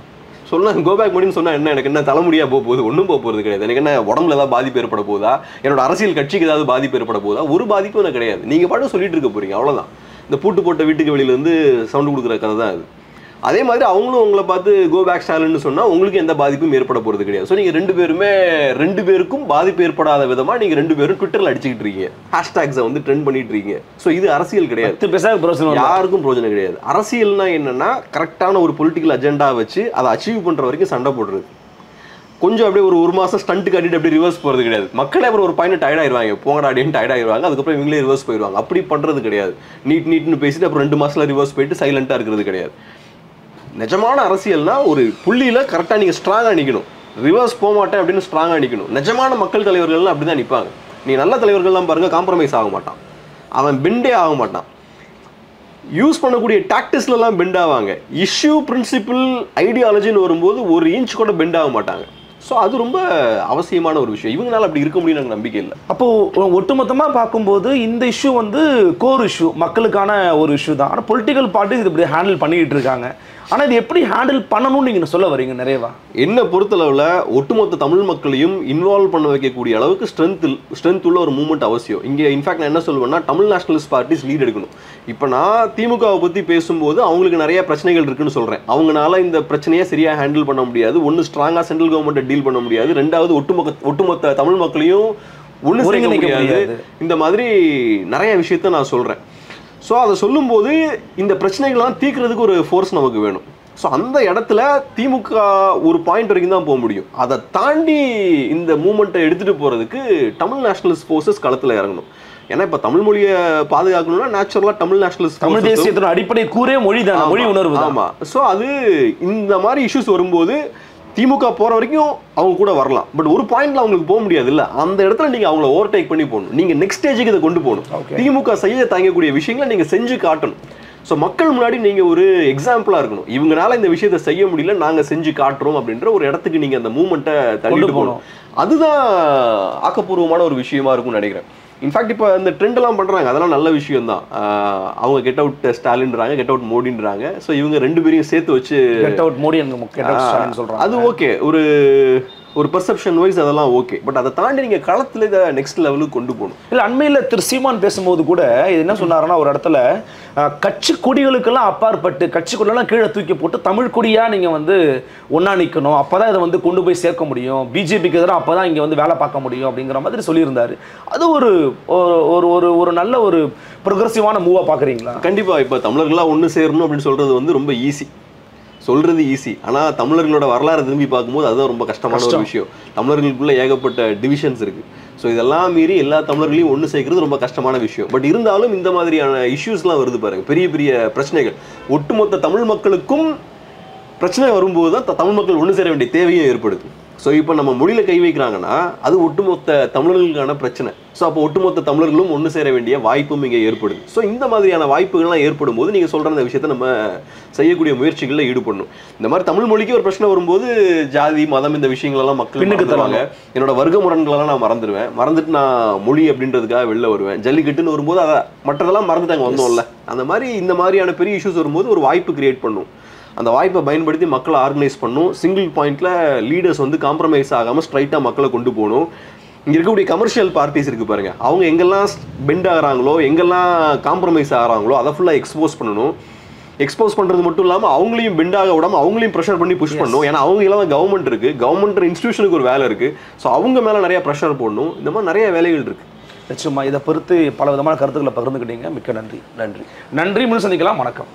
சொன்னால் கோ பேக் மோடின்னு சொன்னால் என்ன, எனக்கு என்ன தலைமுடியாக போகுது? ஒன்றும் போகிறது கிடையாது. எனக்கு என்ன உடம்புல ஏதாவது பாதிப்பு ஏற்பட போதா? என்னோட அரசியல் கட்சிக்கு ஏதாவது பாதிப்பு ஏற்பட போதா? ஒரு பாதிப்பும் எனக்கு கிடையாது. நீங்கள் பாட்டு சொல்லிட்டு இருக்க போகிறீங்க, அவ்வளோதான். இந்த பூட்டு போட்ட வீட்டுக்கு வெளியிலேருந்து சவுண்டு கொடுக்குற கதை தான் அது. அதே மாதிரி அவங்களும் உங்களை பார்த்து கோ பேக் ஸ்டாலின்னு சொன்னால் உங்களுக்கு எந்த பாதிப்பும் ஏற்பட போகிறது கிடையாது. ஸோ நீங்கள் ரெண்டு பேருக்கும் பாதிப்பு ஏற்படாத விதமாக நீங்கள் 2 பேரும் ட்விட்டரில் அடிச்சுக்கிட்டு இருக்கீங்க, ஹேஷ்டாக்ஸை வந்து ட்ரெண்ட் பண்ணிட்டு இருக்கீங்க. ஸோ இது அரசியல் கிடையாது, யாருக்கும் பிரோஜனம் கிடையாது. அரசியல்னா என்னன்னா கரெக்டான ஒரு பொலிட்டிக்கல் அஜெண்டா வச்சு அதை அச்சீவ் பண்ணுற வரைக்கும் சண்டை போடுறது. கொஞ்சம் அப்படியே ஒரு மாதம் ஸ்டண்ட் காட்டிட்டு அப்படியே ரிவர்ஸ் போகிறது கிடையாது. மக்களே அப்புறம் ஒரு பாயிண்ட் டயர்டாயிருவாங்க, போங்கடா அப்படின்னு டயர்டாயிருவாங்க. அதுக்கப்புறம் இவங்களே ரிவர்ஸ் போயிடுவாங்க. அப்படி பண்ணுறது கிடையாது. நீட்னு பேசிட்டு அப்புறம் 2 மாதத்தில் ரிவர்ஸ் போயிட்டு சைலண்ட்டாக இருக்கிறது கிடையாது. நிஜமான அரசியல்னா ஒரு புள்ளியில் கரெக்டாக நீங்கள் ஸ்ட்ராங்காக நிற்கணும். ரிவர்ஸ் போக மாட்டேன் அப்படின்னு ஸ்ட்ராங்காக நிற்கணும். நிஜமான மக்கள் தலைவர்கள்லாம் அப்படி தான் நிற்பாங்க. நீங்கள் நல்ல தலைவர்கள்லாம் பாருங்கள், காம்ப்ரமைஸ் ஆக மாட்டான், அவன் பெண்டே ஆக மாட்டான். யூஸ் பண்ணக்கூடிய டாக்டிஸ்லாம் பெண்ட் ஆவாங்க. இஷ்யூ, பிரின்சிபிள், ஐடியாலஜின்னு வரும்போது 1 இன்ச் கூட பெண்ட் ஆக மாட்டாங்க. ஸோ அது ரொம்ப அவசியமான ஒரு விஷயம். இவங்களால அப்படி இருக்க முடியும் எனக்கு நம்பிக்கை இல்லை. அப்போது ஒட்டுமொத்தமாக பார்க்கும்போது இந்த இஷ்யூ வந்து கோர் இஷ்யூ, மக்களுக்கான ஒரு இஷ்யூ தான். ஆனால் பொலிட்டிக்கல் பார்ட்டிஸ் இது இப்படி ஹேண்டில் பண்ணிக்கிட்டு இருக்காங்க. ஆனால் இது எப்படி ஹேண்டில் பண்ணணும்னு நீங்கள் சொல்ல வரீங்க நிறையவா? என்ன பொறுத்தளவில் ஒட்டுமொத்த தமிழ் மக்களையும் இன்வால்வ் பண்ண வைக்கக்கூடிய அளவுக்கு ஸ்ட்ரென்த் உள்ள ஒரு மூவ்மெண்ட் அவசியம். இங்கே இன்ஃபேக்ட் நான் என்ன சொல்லுவேன்னா, தமிழ் நேஷனலிஸ்ட் பார்ட்டிஸ் லீட் எடுக்கணும். இப்போ நான் திமுகவை பற்றி பேசும்போது அவங்களுக்கு நிறைய பிரச்சனைகள் இருக்குன்னு சொல்கிறேன். அவங்களால இந்த பிரச்சனையை சரியாக ஹேண்டில் பண்ண முடியாது. ஒன்று ஸ்ட்ராங்காக சென்ட்ரல் கவர்மெண்ட்டை டீல் பண்ண முடியாது. ரெண்டாவது ஒட்டுமொத்த தமிழ் மக்களையும் ஒன்று சேர்க்க முடியாது. இந்த மாதிரி நிறைய விஷயத்த நான் சொல்கிறேன். ஸோ அதை சொல்லும்போது இந்த பிரச்சனைகள்லாம் தீர்க்கிறதுக்கு ஒரு ஃபோர்ஸ் நமக்கு வேணும். ஸோ அந்த இடத்துல திமுக ஒரு பாயிண்ட் வரைக்கும் தான் போக முடியும். அதை தாண்டி இந்த மூமெண்ட்டை எடுத்துகிட்டு போகிறதுக்கு தமிழ் நேஷனலிஸ்ட் ஃபோர்ஸஸ் களத்தில் இறங்கணும். ஏன்னா இப்போ தமிழ் மொழியை பாதுகாக்கணும்னா நேச்சுரலாக தமிழ் நேஷனலிஸ்ட், தமிழ் தேசியத்தின் அடிப்படை கூறே மொழி தான், மொழி உணர்வு. ஆமாம். ஸோ அது இந்த மாதிரி இஷ்யூஸ் வரும்போது திமுக போற வரைக்கும் அவங்க கூட வரலாம், பட் ஒரு பாயிண்ட்ல அவங்களுக்கு போக முடியாது இல்ல. அந்த இடத்துல நீங்க அவங்கள ஓவர்டேக் பண்ணி போகணும், நீங்க நெக்ஸ்ட் ஸ்டேஜுக்கு இதை கொண்டு போகணும். திமுக செய்ய தாங்கக்கூடிய விஷயங்களை நீங்க செஞ்சு காட்டணும். ஸோ மக்கள் முன்னாடி நீங்க ஒரு எக்ஸாம்பிளா இருக்கணும். இவங்களால இந்த விஷயத்தை செய்ய முடியல, நாங்க செஞ்சு காட்டுறோம் அப்படின்ற ஒரு இடத்துக்கு நீங்க அந்த மூவ்மெண்ட்டை தள்ளிட்டு போகணும். அதுதான் ஆக்கப்பூர்வமான ஒரு விஷயமா இருக்கும்னு நினைக்கிறேன். இன்ஃபேக்ட் இப்போ இந்த ட்ரெண்ட் எல்லாம் பண்றாங்க, அதெல்லாம் நல்ல விஷயம் தான். அவங்க கெட் அவுட் ஸ்டாலின்றாங்க, கெட் அவுட் மோடின்றாங்க. ஸோ இவங்க ரெண்டு பேரையும் சேர்த்து வச்சு கெட் அவுட் மோடி சொல்றாங்க. அது ஓகே, ஒரு பெர்செப்ஷன் வைஸ் அதெல்லாம் ஓகே. பட் அதை தாண்டி நீங்க களத்துல இதை நெக்ஸ்ட் லெவலுக்கு கொண்டு போகணும். இல்லை, அண்மையில் திரு சீமான் பேசும்போது கூட இது என்ன சொன்னாருன்னா, ஒரு இடத்துல கட்சி கொடிகளுக்கெல்லாம் அப்பாற்பட்டு கட்சி கொடியெல்லாம் கீழே தூக்கி போட்டு தமிழ் கொடியாக நீங்கள் வந்து ஒன்றா நிற்கணும், அப்போ தான் இதை வந்து கொண்டு போய் சேர்க்க முடியும், பிஜேபிக்கு எதிராக அப்போ தான் இங்கே வந்து வேலை பார்க்க முடியும் அப்படிங்கிற மாதிரி சொல்லியிருந்தார். அது ஒரு ஒரு நல்ல ஒரு ப்ரொக்ரெசிவான மூவாக பார்க்குறீங்களா? கண்டிப்பாக. இப்போ தமிழர்களாக ஒன்று சேரணும் அப்படின்னு சொல்கிறது வந்து ரொம்ப ஈஸி, சொல்கிறது ஈஸி. ஆனால் தமிழர்களோட வரலாறு திரும்பி பார்க்கும்போது அதுதான் ரொம்ப கஷ்டமான ஒரு விஷயம். தமிழர்களுக்குள்ள ஏகப்பட்ட டிவிஷன்ஸ் இருக்குது. ஸோ இதெல்லாம் மீறி எல்லா தமிழர்களையும் ஒன்று சேர்க்கறது ரொம்ப கஷ்டமான விஷயம். பட் இருந்தாலும் இந்த மாதிரியான இஷ்யூஸ்லாம் வருது பாருங்கள், பெரிய பெரிய பிரச்சனைகள். ஒட்டுமொத்த தமிழ் மக்களுக்கும் பிரச்சனை வரும்போது தான் தமிழ் மக்கள் ஒன்று சேர வேண்டிய தேவையும் ஏற்படுது. ஸோ இப்போ நம்ம மொழியில் கை வைக்கிறாங்கன்னா அது ஒட்டுமொத்த தமிழர்களுக்கான பிரச்சனை. ஸோ அப்போ ஒட்டுமொத்த தமிழர்களும் ஒன்று சேர வேண்டிய வாய்ப்பும் இங்கே ஏற்படுது. ஸோ இந்த மாதிரியான வாய்ப்புகள்லாம் ஏற்படும் போது நீங்கள் சொல்கிற அந்த விஷயத்தை நம்ம செய்யக்கூடிய முயற்சிகளில் ஈடுபடணும். இந்த மாதிரி தமிழ் மொழிக்கு ஒரு பிரச்சனை வரும்போது ஜாதி மதம் இந்த விஷயங்களெல்லாம் மக்கள் மறந்துடுவாங்க. என்னோட வர்க்க முரண்களெல்லாம் நான் மறந்துட்டு நான் மொழி அப்படின்றதுக்காக வெளில வருவேன். ஜல்லிக்கட்டுன்னு வரும்போது அதை மற்றதெல்லாம் மறந்துட்டாங்க வந்தோம்ல. அந்த மாதிரி இந்த மாதிரியான பெரிய இஷ்யூஸ் வரும்போது ஒரு வாய்ப்பு கிரியேட் பண்ணும். அந்த வாய்ப்பை பயன்படுத்தி மக்களை ஆர்கனைஸ் பண்ணும். சிங்கிள் பாயிண்ட்ல லீடர்ஸ் வந்து காம்ப்ரமைஸ் ஆகாமல் ஸ்ட்ரைட்டாக மக்களை கொண்டு போகணும். இங்கே இருக்கக்கூடிய கமர்ஷியல் பார்ட்டிஸ் இருக்குது பாருங்க, அவங்க எங்கெல்லாம் பெண்ட் ஆகிறாங்களோ எங்கெல்லாம் காம்ப்ரமைஸ் ஆகிறாங்களோ அதை ஃபுல்லாக எக்ஸ்போஸ் பண்ணணும். எக்ஸ்போஸ் பண்ணுறது மட்டும் இல்லாமல் அவங்களையும் பெண்ட் ஆக விடாமல் அவங்களையும் ப்ரெஷர் பண்ணி புஷ் பண்ணணும். ஏன்னா அவங்க எல்லாம் கவர்மெண்ட் இருக்குது, கவர்மெண்ட் இன்ஸ்டியூஷனுக்கு ஒரு வேலை இருக்குது. ஸோ அவங்க மேலே நிறைய ப்ரெஷர் போடணும். இந்த மாதிரி நிறைய வேலைகள் இருக்குது. நிச்சயமா இதை பொறுத்து பல விதமான கருத்துக்களை பகிர்ந்துக்கிட்டீங்க. மிக்க நன்றி. நன்றி. நன்றி. சந்திக்கலாம். வணக்கம்.